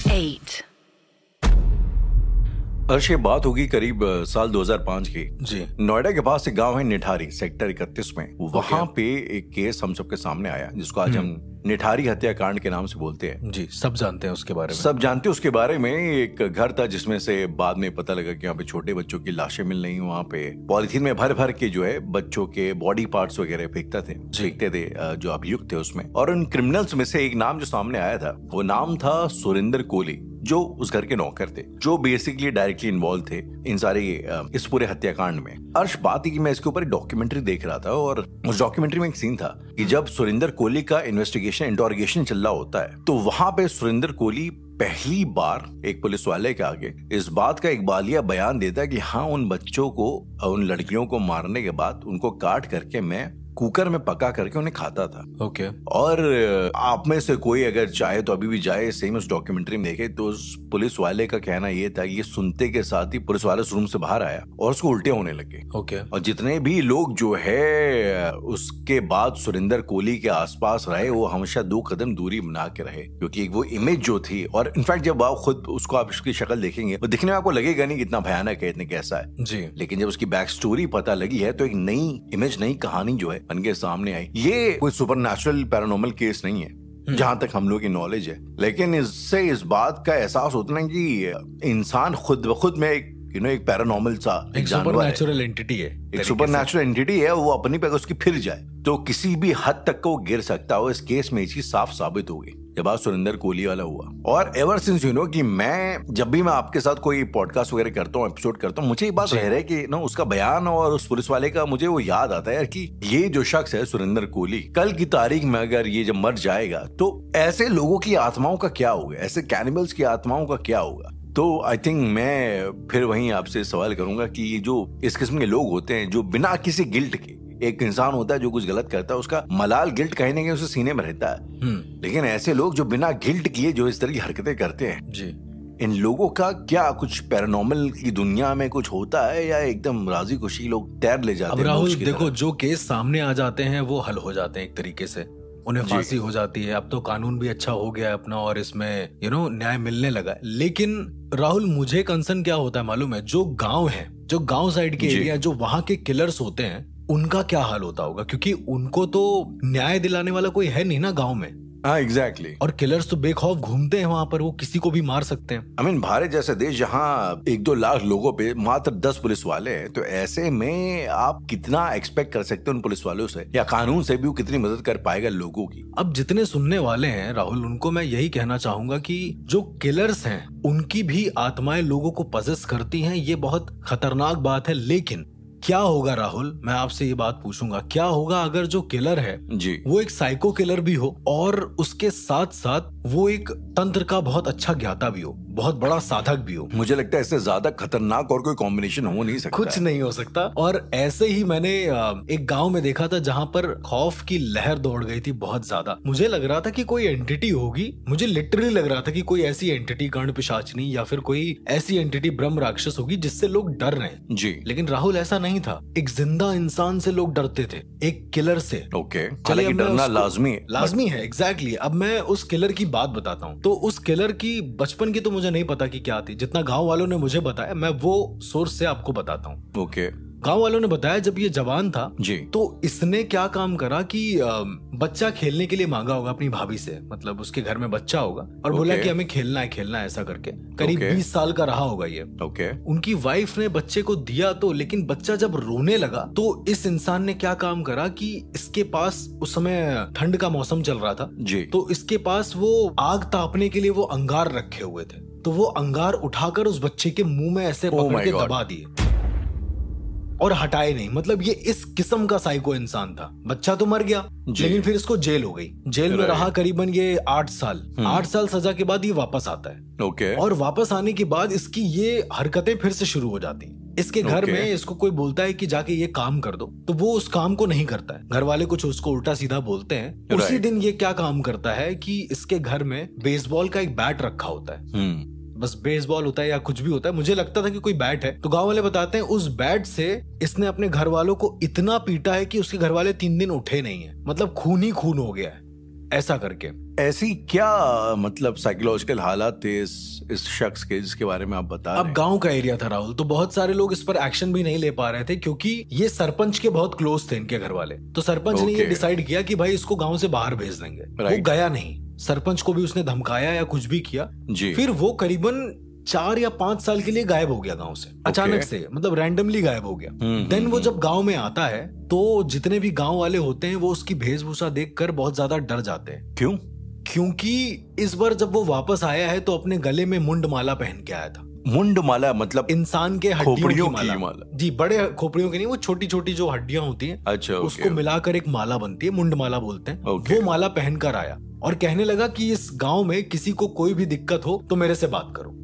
8. अर्श, ये बात होगी करीब साल 2005 की। जी। नोएडा के पास एक गांव है निठारी, सेक्टर 31 में। वहां पे एक केस हम सबके सामने आया जिसको आज हम निठारी हत्याकांड के नाम से बोलते हैं। जी, सब जानते हैं उसके बारे में। सब जानते हैं उसके बारे में। एक घर था जिसमें से बाद में पता लगा कि यहाँ पे छोटे बच्चों की लाशें मिल रही। वहाँ पे पॉलिथीन में भर भर के जो है बच्चों के बॉडी पार्ट्स वगैरह फेंकते थे जो अभियुक्त थे उसमें। और उन क्रिमिनल्स में से एक नाम जो सामने आया था वो नाम था सुरेंद्र कोहली, जो उस घर के नौकर थे, जो बेसिकली डायरेक्टली इन्वॉल्व थे इन सारे इस पूरे हत्याकांड में। अर्श, बात है कि मैं इसके ऊपर एक डॉक्यूमेंट्री देख रहा था और उस डॉक्यूमेंट्री में एक सीन था कि जब सुरेंद्र कोहली का इंटरोगेशन चल रहा होता है तो वहां पे सुरेंद्र कोहली पहली बार एक पुलिस वाले के आगे इस बात का इकबालिया बयान देता है कि हाँ, उन बच्चों को, उन लड़कियों को मारने के बाद उनको काट करके मैं कुकर में पका करके उन्हें खाता था। ओके। और आप में से कोई अगर चाहे तो अभी भी जाए, सेम उस डॉक्यूमेंट्री में देखे तो उस पुलिस वाले का कहना ये था, ये सुनते के साथ ही पुलिस वाले उस रूम से बाहर आया और उसको उल्टे होने लगे। ओके। और जितने भी लोग जो है उसके बाद सुरेंद्र कोहली के आसपास रहे वो हमेशा 2 कदम दूरी बना के रहे, क्योंकि वो इमेज जो थी, और इनफैक्ट जब आप खुद उसको आप उसकी शक्ल देखेंगे वो दिखने में आपको लगेगा नहीं कितना भयानक है, इतने कैसा है जी, लेकिन जब उसकी बैक स्टोरी पता लगी है तो एक नई इमेज, नई कहानी जो है बन के सामने आई। ये कोई सुपरनैचुरल पैरानॉर्मल केस नहीं है जहां तक हम लोग की नॉलेज है, लेकिन इससे इस बात का एहसास होता है कि इंसान खुद ब खुद में एक पैरानॉर्मल सा एक सुपरनैचुरल एंटिटी है, एक सुपरनैचुरल एंटिटी है। वो अपनी पे अगर उसकी फिर जाए तो किसी भी हद तक को गिर सकता है। इस केस में ये चीज साफ साबित हो गई जब आज सुरेंद्र कोहली वाला हुआ। और एवर सिंस कि मैं जब भी मैं आपके साथ कोई पॉडकास्ट वगैरह करता हूँ, एपिसोड करता हूँ, मुझे ये बात रह रहा है कि ना उसका बयान और उस पुलिस वाले का मुझे वो याद आता है यार कि ये जो शख्स है सुरेंद्र कोहली, कल की तारीख में अगर ये जब मर जाएगा तो ऐसे लोगों की आत्माओं का क्या होगा, ऐसे कैनिबल्स की आत्माओं का क्या होगा। तो आई थिंक मैं फिर वहीं आपसे सवाल करूंगा कि ये जो इस किस्म के लोग होते हैं जो बिना किसी गिल्ट के, एक इंसान होता है जो कुछ गलत करता है उसका मलाल गिल्ट कहीं ना कहीं उसे सीने में रहता है, लेकिन ऐसे लोग जो बिना गिल्ट किए जो इस तरह की हरकतें करते हैं जी, इन लोगों का क्या कुछ पैरानॉर्मल की दुनिया में कुछ होता है या एकदम राजी खुशी लोग तैर ले जाते हैं? अब राहुल देखो, जो केस सामने आ जाते हैं वो हल हो जाते हैं एक तरीके से, उन्हें फांसी हो जाती है। अब तो कानून भी अच्छा हो गया है अपना और इसमें न्याय मिलने लगा है। लेकिन राहुल, मुझे कंसर्न क्या होता है मालूम है? जो गांव है, जो गांव साइड के एरिया, जो वहां के किलर्स होते हैं, उनका क्या हाल होता होगा? क्योंकि उनको तो न्याय दिलाने वाला कोई है नहीं ना गांव में। हाँ, एग्जैक्टली। और किलर्स तो बेखौफ घूमते हैं वहां पर, वो किसी को भी मार सकते हैं। आई मीन, भारत जैसे देश जहाँ 1-2 लाख लोगों पे मात्र 10 पुलिस वाले हैं, तो ऐसे में आप कितना एक्सपेक्ट कर सकते हैं उन पुलिस वालों से, या कानून से भी वो कितनी मदद कर पाएगा लोगों की? अब जितने सुनने वाले हैं राहुल, उनको मैं यही कहना चाहूंगा कि जो किलर्स हैं उनकी भी आत्माएं लोगों को पजेस करती हैं, ये बहुत खतरनाक बात है। लेकिन क्या होगा राहुल, मैं आपसे ये बात पूछूंगा, क्या होगा अगर जो किलर है जी वो एक साइको किलर भी हो और उसके साथ साथ वो एक तंत्र का बहुत अच्छा ज्ञाता भी हो, बहुत बड़ा साधक भी हो? मुझे लगता है इससे ज्यादा खतरनाक और कोई कॉम्बिनेशन हो नहीं सकता। कुछ नहीं हो सकता। और ऐसे ही मैंने एक गांव में देखा था जहां पर खौफ की लहर दौड़ गई थी बहुत ज्यादा। मुझे लग रहा था कि कोई एंटिटी होगी, मुझे लिटरली लग रहा था कि कोई ऐसी एंटिटी, गण पिशाचनी या फिर कोई ऐसी एंटिटी ब्रह्म राक्षस होगी जिससे लोग डर रहे हैं। जी, लेकिन राहुल ऐसा नहीं था। एक जिंदा इंसान से लोग डरते थे, एक किलर से। ओके, चलिए, डरना लाजमी है। एग्जैक्टली। अब मैं उस किलर की बात बताता हूँ। तो उस किलर की बचपन की तो मुझे नहीं पता कि क्या थी, जितना गांव वालों ने मुझे बताया मैं वो सोर्स से आपको बताता हूँ। ओके। गांव वालों ने बताया जब ये जवान था जी, तो इसने क्या काम करा कि बच्चा खेलने के लिए मांगा होगा अपनी भाभी से, मतलब उसके घर में बच्चा होगा और बोला कि हमें खेलना है ऐसा करके। करीब 20 साल का रहा होगा ये। ओके। उनकी वाइफ ने बच्चे को दिया तो, लेकिन बच्चा जब रोने लगा तो इस इंसान ने क्या काम करा कि इसके पास उस समय ठंड का मौसम चल रहा था जी, तो इसके पास वो आग तापने के लिए वो अंगार रखे हुए थे, तो वो अंगार उठाकर उस बच्चे के मुंह में ऐसे पकड़ के दबा दिए और हटाए नहीं। मतलब ये इस किस्म का साइको इंसान था। बच्चा तो मर गया, लेकिन फिर इसको जेल हो गई। जेल में रहा करीबन ये 8 साल। 8 साल सजा के बाद ये वापस आता है। ओके। और वापस आने के बाद इसकी ये हरकतें फिर से शुरू हो जाती। इसके घर में इसको कोई बोलता है कि जाके ये काम कर दो, तो वो उस काम को नहीं करता है। घर वाले कुछ उसको उल्टा सीधा बोलते हैं। उसी दिन ये क्या काम करता है कि इसके घर में बेसबॉल का एक बैट रखा होता है। बस बेसबॉल होता है या कुछ भी होता है, मुझे लगता था कि कोई बैट है। तो गांव वाले बताते हैं उस बैट से इसने अपने घर वालों को इतना पीटा है कि उसके घर वाले 3 दिन उठे नहीं है। मतलब खून ही खून हो गया है। ऐसा करके। ऐसी क्या मतलब साइकोलॉजिकल हालात थे इस शख्स के जिसके बारे में आप बता रहे अब हैं? गांव का एरिया था राहुल, तो बहुत सारे लोग इस पर एक्शन भी नहीं ले पा रहे थे क्योंकि ये सरपंच के बहुत क्लोज थे इनके घर वाले। तो सरपंच ने ये डिसाइड किया कि भाई इसको गांव से बाहर भेज देंगे। वो गया नहीं, सरपंच को भी उसने धमकाया या कुछ भी किया। फिर वो करीबन 4 या 5 साल के लिए गायब हो गया गांव से, अचानक से, मतलब रैंडमली गायब हो गया। देन वो जब गांव में आता है तो जितने भी गांव वाले होते हैं वो उसकी वेशभूषा देखकर बहुत ज्यादा डर जाते हैं। क्यों? क्योंकि इस बार जब वो वापस आया है तो अपने गले में मुंड माला पहन के आया था। मुंड माला मतलब इंसान के हड्डियों की माला। जी, बड़े खोपड़ियों की नहीं, वो छोटी छोटी जो हड्डियां होती हैं, अच्छा, उसको मिलाकर एक माला बनती है, मुंड माला बोलते हैं। वो माला पहनकर आया और कहने लगा कि इस गांव में किसी को कोई भी दिक्कत हो तो मेरे से बात करो।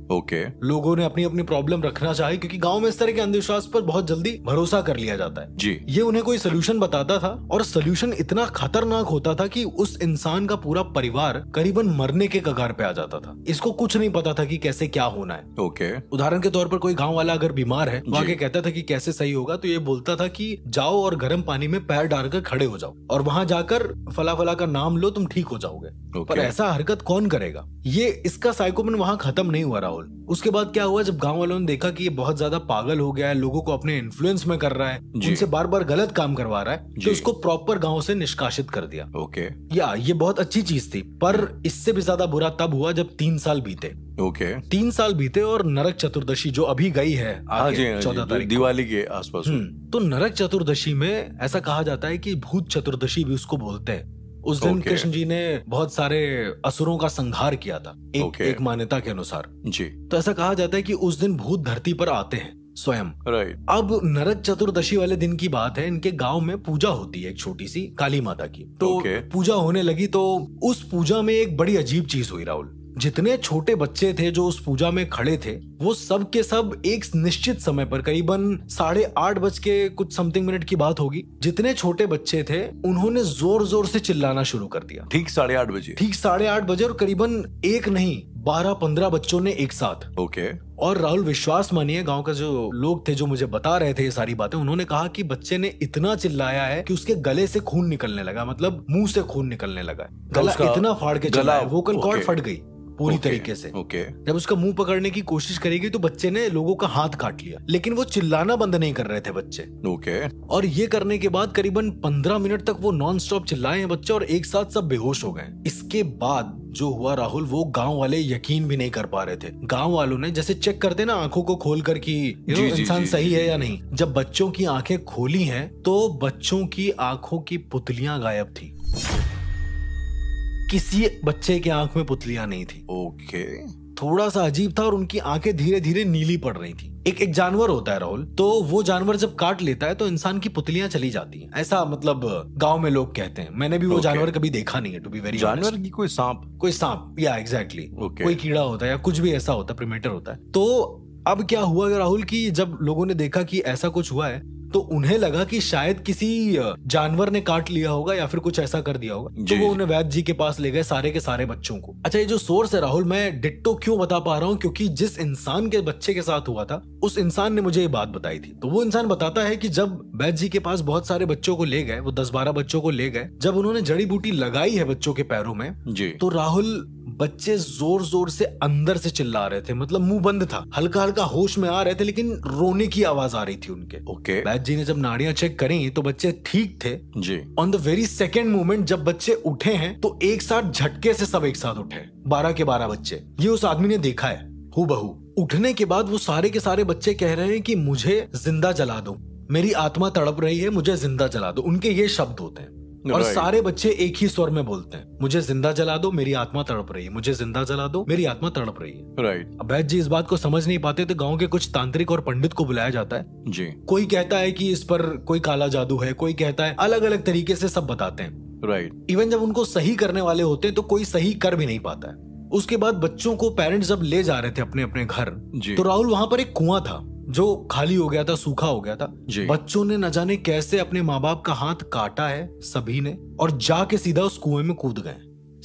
लोगों ने अपनी अपनी प्रॉब्लम रखना चाहिए क्योंकि गांव में इस तरह के अंधविश्वास पर बहुत जल्दी भरोसा कर लिया जाता है। जी। ये उन्हें कोई सोल्यूशन बताता था और सोल्यूशन इतना खतरनाक होता था कि उस इंसान का पूरा परिवार करीबन मरने के कगार पे आ जाता था। इसको कुछ नहीं पता था कि कैसे क्या होना है। उदाहरण के तौर पर कोई गांव वाला अगर बीमार है वो आगे कहता था कि कैसे सही होगा, तो ये बोलता था कि जाओ और गर्म पानी में पैर डालकर खड़े हो जाओ और वहां जाकर फला फला का नाम लो, तुम ठीक हो जाओगे। पर ऐसा हरकत कौन करेगा? ये इसका साइकोपैथ वहां खत्म नहीं हुआ राहुल। उसके बाद क्या हुआ, जब गांव वालों ने देखा कि ये बहुत ज्यादा पागल हो गया है, लोगों को अपने इन्फ्लुएंस में कर रहा है, उनसे बार बार गलत काम करवा रहा है, तो उसको प्रॉपर गांव से निष्कासित कर दिया। ये बहुत अच्छी चीज थी, पर इससे भी ज्यादा बुरा तब हुआ जब 3 साल बीते। 3 साल बीते और नरक चतुर्दशी जो अभी गई है 14 तारीख दिवाली के आसपास, तो नरक चतुर्दशी में ऐसा कहा जाता है कि भूत चतुर्दशी भी उसको बोलते हैं। उस दिन कृष्ण जी ने बहुत सारे असुरों का संहार किया था एक मान्यता के अनुसार। जी। तो ऐसा कहा जाता है कि उस दिन भूत धरती पर आते हैं स्वयं। अब नरक चतुर्दशी वाले दिन की बात है, इनके गांव में पूजा होती है एक छोटी सी काली माता की। तो पूजा होने लगी तो उस पूजा में एक बड़ी अजीब चीज हुई राहुल। जितने छोटे बच्चे थे जो उस पूजा में खड़े थे वो सब के सब एक निश्चित समय पर, करीबन 8:30 बज के कुछ समथिंग मिनट की बात होगी, जितने छोटे बच्चे थे उन्होंने जोर जोर से चिल्लाना शुरू कर दिया। ठीक 8:30 बजे? ठीक 8:30 बजे, और करीबन एक नहीं 12-15 बच्चों ने एक साथ। और राहुल विश्वास मानिए, गांव का जो लोग थे जो मुझे बता रहे थे ये सारी बातें, उन्होंने कहा कि बच्चे ने इतना चिल्लाया है कि उसके गले से खून निकलने लगा, मतलब मुंह से खून निकलने लगा। गला इतना फाड़ के चला, वोकल कॉर्ड फट गई पूरी तरीके से। जब उसका मुंह पकड़ने की कोशिश करेगी तो बच्चे ने लोगों का हाथ काट लिया, लेकिन वो चिल्लाना बंद नहीं कर रहे थे बच्चे। और ये करने के बाद करीबन 15 मिनट तक वो नॉन स्टॉप चिल्लाए हैं बच्चे और एक साथ सब बेहोश हो गए। इसके बाद जो हुआ राहुल, वो गांव वाले यकीन भी नहीं कर पा रहे थे। गांव वालों ने जैसे चेक करते ना आंखों को खोलकर कि इंसान सही है या नहीं, जब बच्चों की आंखें खोली हैं तो बच्चों की आंखों की पुतलियां गायब थी। किसी बच्चे के आंख में पुतलियां नहीं थी। थोड़ा सा अजीब था और उनकी आंखें धीरे धीरे नीली पड़ रही थी। एक जानवर होता है राहुल, तो वो जानवर जब काट लेता है तो इंसान की पुतलियां चली जाती हैं, ऐसा मतलब गांव में लोग कहते हैं। मैंने भी वो जानवर कभी देखा नहीं है, टू बी वेरी ऑनेस्ट। जानवर की कोई सांप या एग्जैक्टली कोई कीड़ा होता है या कुछ भी ऐसा होता है, प्रीमेटर होता है। तो अब क्या हुआ राहुल कि जब लोगों ने देखा कि ऐसा कुछ हुआ है तो उन्हें लगा कि शायद किसी जानवर ने काट लिया होगा या फिर कुछ ऐसा कर दिया होगा। तो वो उन्हें वैद्य जी के पास ले गए, सारे के सारे बच्चों को। अच्छा, ये जो सोर्स है राहुल, मैं डिट्टो क्यों बता पा रहा हूँ, क्योंकि जिस इंसान के बच्चे के साथ हुआ था उस इंसान ने मुझे ये बात बताई थी। तो वो इंसान बताता है कि जब वैद्य जी के पास बहुत सारे बच्चों को ले गए, वो 10-12 बच्चों को ले गए, जब उन्होंने जड़ी बूटी लगाई है बच्चों के पैरों में, तो राहुल बच्चे जोर जोर से अंदर से चिल्ला रहे थे, मतलब मुंह बंद था, हल्का हल्का होश में आ रहे थे लेकिन रोने की आवाज आ रही थी उनके। वैद्य जी ने जब नाड़ियां चेक करी तो बच्चे ठीक थे जी। On the very second moment जब बच्चे उठे हैं तो एक साथ झटके से सब एक साथ उठे, 12 के 12 बच्चे। ये उस आदमी ने देखा है हूबहू। उठने के बाद वो सारे के सारे बच्चे कह रहे हैं कि मुझे जिंदा जला दो, मेरी आत्मा तड़प रही है, मुझे जिंदा जला दो। उनके ये शब्द होते हैं और सारे बच्चे एक ही स्वर में बोलते हैं, मुझे जिंदा जला दो, मेरी आत्मा तड़प रही है, मुझे जिंदा जला दो, मेरी आत्मा तड़प रही है। अब वैद्य जी इस बात को समझ नहीं पाते तो गांव के कुछ तांत्रिक और पंडित को बुलाया जाता है जी। कोई कहता है कि इस पर कोई काला जादू है, कोई कहता है, अलग अलग तरीके से सब बताते हैं। इवन जब उनको सही करने वाले होते हैं तो कोई सही कर भी नहीं पाता है। उसके बाद बच्चों को पेरेंट्स जब ले जा रहे थे अपने अपने घर, तो राहुल वहां पर एक कुआं था जो खाली हो गया था, सूखा हो गया था। बच्चों ने न जाने कैसे अपने माँ बाप का हाथ काटा है सभी ने, और जाके सीधा उस कुएं में कूद गए।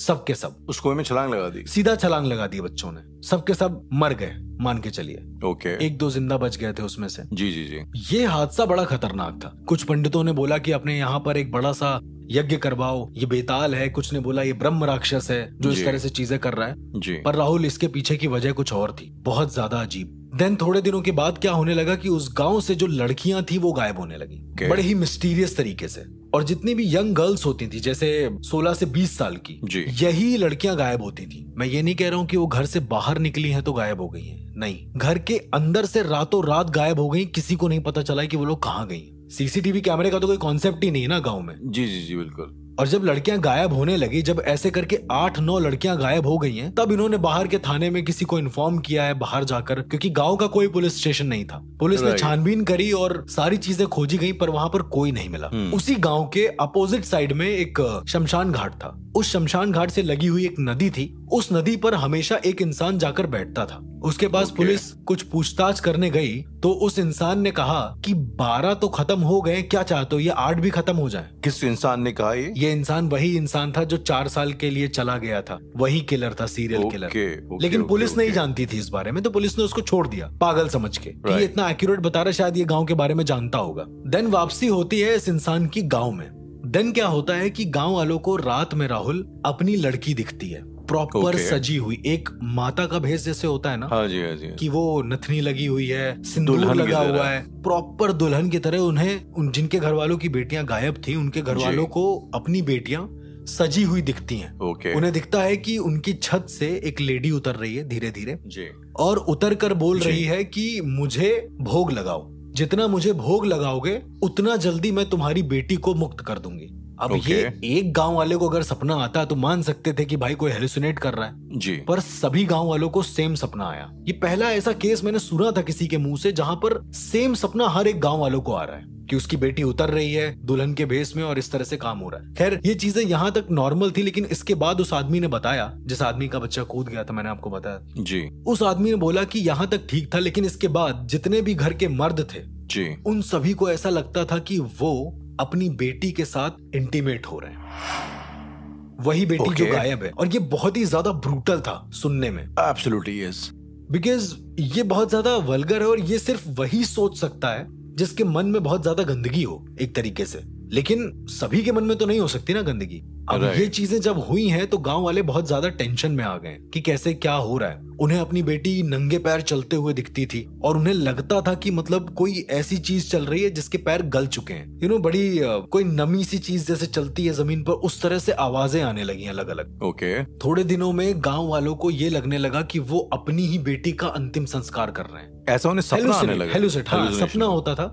सबके सब। उस कुएं में छलांग लगा दी? सीधा छलांग लगा दी बच्चों ने, सबके सब मर गए मान के चलिए। ओके। 1-2 जिंदा बच गए थे उसमें से। जी जी जी। ये हादसा बड़ा खतरनाक था। कुछ पंडितों ने बोला कि अपने यहाँ पर एक बड़ा सा यज्ञ करवाओ, ये बेताल है। कुछ ने बोला ये ब्रह्म राक्षस है जो इस तरह से चीजें कर रहा है जी। पर राहुल, इसके पीछे की वजह कुछ और थी, बहुत ज्यादा अजीब। देन थोड़े दिनों के बाद क्या होने लगा कि उस गांव से जो लड़कियां थी वो गायब होने लगी बड़े ही मिस्टीरियस तरीके से। और जितनी भी यंग गर्ल्स होती थी, जैसे 16 से 20 साल की, यही लड़कियां गायब होती थी। मैं ये नहीं कह रहा हूँ कि वो घर से बाहर निकली हैं तो गायब हो गई हैं, नहीं, घर के अंदर से रातों रात गायब हो गई। किसी को नहीं पता चला कि वो लोग कहाँ गई। सीसीटीवी कैमरे का तो कोई कॉन्सेप्ट ही नहीं है ना गाँव में। जी जी जी बिल्कुल। और जब लड़कियां गायब होने लगी, जब ऐसे करके 8-9 लड़कियां गायब हो गई हैं, तब इन्होंने बाहर के थाने में किसी को इन्फॉर्म किया है बाहर जाकर, क्योंकि गांव का कोई पुलिस स्टेशन नहीं था। पुलिस ने छानबीन करी और सारी चीजें खोजी गई पर वहां पर कोई नहीं मिला। उसी गांव के अपोजिट साइड में एक शमशान घाट था। उस शमशान घाट से लगी हुई एक नदी थी। उस नदी पर हमेशा एक इंसान जाकर बैठता था। उसके पास पुलिस कुछ पूछताछ करने गई तो उस इंसान ने कहा कि 12 तो खत्म हो गए, क्या चाहते हो ये 8 भी खत्म हो जाए। किस इंसान ने कहा ये इंसान वही इंसान था जो 4 साल के लिए चला गया था, वही किलर था, सीरियल किलर। लेकिन पुलिस नहीं जानती थी इस बारे में, तो पुलिस ने उसको छोड़ दिया पागल समझ के कि ये इतना एक्यूरेट बता रहा, शायद ये गांव के बारे में जानता होगा। देन वापसी होती है इस इंसान की गांव में। देन क्या होता है कि गांव वालों को रात में राहुल अपनी लड़की दिखती है, प्रॉपर सजी हुई, एक माता का भेष जैसे होता है ना। हाँ जी, हाँ जी। कि वो नथनी लगी हुई है, सिंदूर लगा हुआ है, प्रॉपर दुल्हन की तरह। उन्हें जिनके घर वालों की बेटियां गायब थी, उनके घर वालों को अपनी बेटियां सजी हुई दिखती हैं। उन्हें दिखता है कि उनकी छत से एक लेडी उतर रही है धीरे धीरे और उतर कर बोल रही है कि मुझे भोग लगाओ, जितना मुझे भोग लगाओगे उतना जल्दी मैं तुम्हारी बेटी को मुक्त कर दूंगी। अब ये एक गांव वाले को अगर सपना आता तो मान सकते थे कि भाई कोई हेलुसिनेट कर रहा है जी, पर सभी गांव वालों को सेम सपना आया। ये पहला ऐसा केस मैंने सुना था किसी के मुंह से जहां पर सेम सपना हर एक गांव वालों को आ रहा है कि उसकी बेटी उतर रही है दुल्हन के भेष में और इस तरह से काम हो रहा है। खैर ये चीजें यहाँ तक नॉर्मल थी, लेकिन इसके बाद उस आदमी ने बताया, जिस आदमी का बच्चा कूद गया था, मैंने आपको बताया जी, उस आदमी ने बोला कि यहाँ तक ठीक था, लेकिन इसके बाद जितने भी घर के मर्द थे जी, उन सभी को ऐसा लगता था कि वो अपनी बेटी के साथ इंटीमेट हो रहे हैं, वही बेटी जो गायब है। और ये बहुत ही ज्यादा ब्रूटल था सुनने में। एब्सोल्युटली यस, बिकॉज ये बहुत ज्यादा वल्गर है और ये सिर्फ वही सोच सकता है जिसके मन में बहुत ज्यादा गंदगी हो एक तरीके से, लेकिन सभी के मन में तो नहीं हो सकती ना गंदगी। अब ये चीजें जब हुई हैं तो गांव वाले बहुत ज्यादा टेंशन में आ गए कि कैसे क्या हो रहा है। उन्हें अपनी बेटी नंगे पैर चलते हुए दिखती थी और उन्हें लगता था कि मतलब कोई ऐसी चीज चल रही है जिसके पैर गल चुके हैं, बड़ी कोई नमी सी चीज जैसे चलती है जमीन पर, उस तरह से आवाजें आने लगी अलग अलग। थोड़े दिनों में गांव वालों को ये लगने लगा कि वो अपनी ही बेटी का अंतिम संस्कार कर रहे हैं। ऐसा उन्हें सपना आने लगा, सपना होता था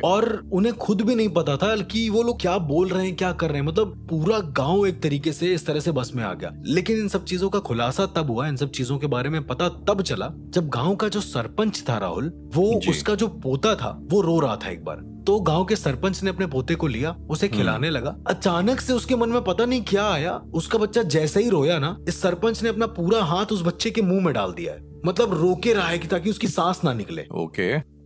और उन्हें खुद भी नहीं पता था कि वो लोग क्या बोल रहे हैं, क्या कर रहे हैं। मतलब पूरा गांव एक तरीके से इस तरह से बस में आ गया। लेकिन इन सब चीजों का खुलासा तब हुआ, इन सब चीजों के बारे में पता तब चला जब गांव का जो सरपंच था राहुल, वो उसका जो पोता था वो रो रहा था एक बार। तो गांव के सरपंच ने अपने पोते को लिया, उसे खिलाने लगा। अचानक से उसके मन में पता नहीं क्या आया, उसका बच्चा जैसे ही रोया ना, इस सरपंच ने अपना पूरा हाथ उस बच्चे के मुंह में डाल दिया है, मतलब रोके रहा है कि ताकि उसकी सांस ना निकले।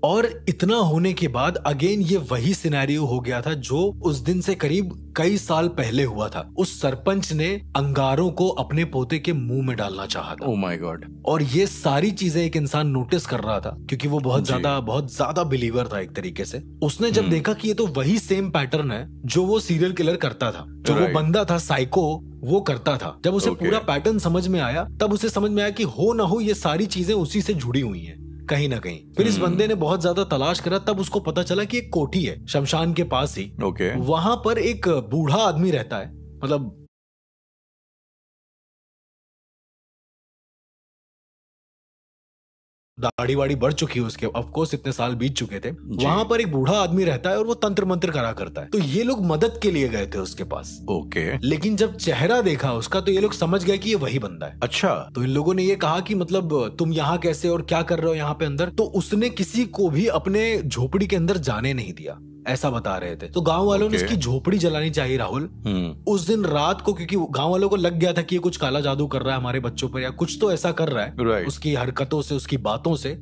और इतना होने के बाद अगेन ये वही सिनेरियो हो गया था जो उस दिन से करीब कई साल पहले हुआ था। उस सरपंच ने अंगारों को अपने पोते के मुंह में डालना चाहा था। Oh my God. और ये सारी चीजें एक इंसान नोटिस कर रहा था क्योंकि वो बहुत ज्यादा बिलीवर था एक तरीके से। उसने जब देखा कि ये तो वही सेम पैटर्न है जो वो सीरियल किलर करता था, जो वो बंदा था साइको वो करता था। जब उसे पूरा पैटर्न समझ में आया तब उसे समझ में आया कि हो ना हो ये सारी चीजें उसी से जुड़ी हुई हैं कहीं ना कहीं। फिर इस बंदे ने बहुत ज्यादा तलाश करा, तब उसको पता चला कि एक कोठी है शमशान के पास ही। वहां पर एक बूढ़ा आदमी रहता है, मतलब दाढ़ी वाड़ी बढ़ चुकी है उसके, ऑफ कोर्स इतने साल बीत चुके थे। वहां पर एक बूढ़ा आदमी रहता है और वो तंत्र मंत्र करा करता है। तो ये लोग मदद के लिए गए थे उसके पास। लेकिन जब चेहरा देखा उसका तो ये लोग समझ गए कि ये वही बंदा है। अच्छा। तो इन लोगों ने ये कहा कि मतलब तुम यहाँ कैसे और क्या कर रहे हो यहाँ पे अंदर। तो उसने किसी को भी अपने झोपड़ी के अंदर जाने नहीं दिया, ऐसा बता रहे थे। तो गांव वालों ने उसकी झोपड़ी जलानी चाहिए राहुल उस दिन रात को, क्योंकि गांव वालों को लग गया था कि ये कुछ काला जादू कर रहा है हमारे बच्चों पर या कुछ तो ऐसा कर रहा है उसकी हरकतों से, उसकी बातों से।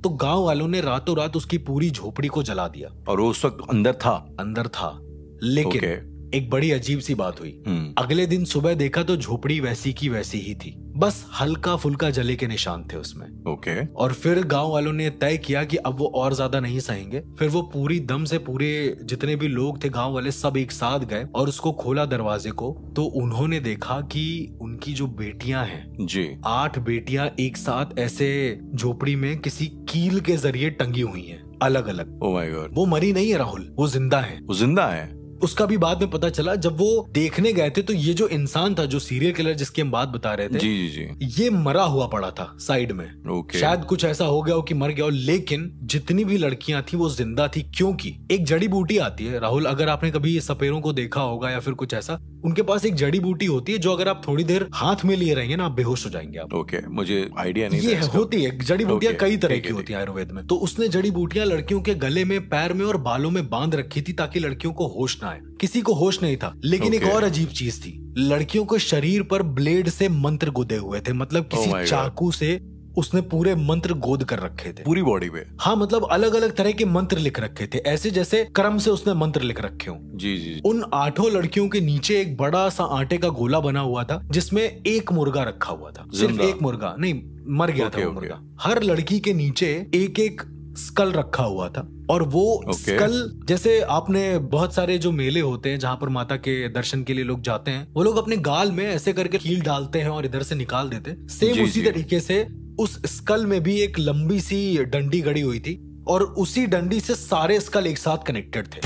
तो गांव वालों ने रातों रात उसकी पूरी झोपड़ी को जला दिया। और उस वक्त अंदर था। लेकिन एक बड़ी अजीब सी बात हुई। अगले दिन सुबह देखा तो झोपड़ी वैसी की वैसी ही थी, बस हल्का फुल्का जले के निशान थे उसमें। ओके। और फिर गांव वालों ने तय किया कि अब वो और ज्यादा नहीं सहेंगे। फिर वो पूरी दम से पूरे जितने भी लोग थे गांव वाले सब एक साथ गए और उसको खोला दरवाजे को, तो उन्होंने देखा कि उनकी जो बेटियां हैं जी, 8 बेटियां एक साथ ऐसे झोपड़ी में किसी कील के जरिए टंगी हुई हैं, अलग अलग। Oh my God. वो मरी नहीं है राहुल, वो जिंदा है। वो जिंदा है? उसका भी बाद में पता चला जब वो देखने गए थे तो ये जो इंसान था, जो सीरियल किलर जिसकी हम बात बता रहे थे, जी जी जी, ये मरा हुआ पड़ा था साइड में। ओके। शायद कुछ ऐसा हो गया हो कि मर गया हो, लेकिन जितनी भी लड़कियां थी वो जिंदा थी। क्योंकि एक जड़ी बूटी आती है राहुल, अगर आपने कभी सपेरों को देखा होगा या फिर कुछ ऐसा, उनके पास एक जड़ी बूटी होती है जो अगर आप थोड़ी देर हाथ में लिए रहेंगे ना, आप बेहोश हो जाएंगे आप। ओके, मुझे आइडिया नहीं ये था इसका। होती है जड़ी बूटियां, ओके, कई तरह ठीक की है, होती है आयुर्वेद में। तो उसने जड़ी बूटियां लड़कियों के गले में, पैर में और बालों में बांध रखी थी ताकि लड़कियों को होश ना आए। किसी को होश नहीं था। लेकिन एक ओके। और अजीब चीज थी, लड़कियों को शरीर पर ब्लेड से मंत्र गुदे हुए थे, मतलब Oh my किसी God. चाकू से उसने पूरे मंत्र गोद कर रखे थे पूरी बॉडी पे? हाँ, मतलब अलग अलग तरह के मंत्र लिख रखे थे, ऐसे जैसे क्रम से उसने मंत्र लिख रखे हो। जी जी। उन 8 लड़कियों के नीचे एक बड़ा सा आटे का गोला बना हुआ था जिसमें एक मुर्गा रखा हुआ था। सिर्फ जिंदा? एक मुर्गा नहीं, मर गया था वो मुर्गा। हर लड़की के नीचे एक एक स्कल रखा हुआ था। और वो स्कल, जैसे आपने बहुत सारे जो मेले होते हैं जहां पर माता के दर्शन के लिए लोग जाते हैं, वो लोग अपने गाल में ऐसे करके कील डालते हैं और इधर से निकाल देते हैं, सेम उसी तरीके से उस स्कल में भी एक लंबी सी डंडी गड़ी हुई थी और उसी डंडी से सारे स्कल एक साथ कनेक्टेड थे।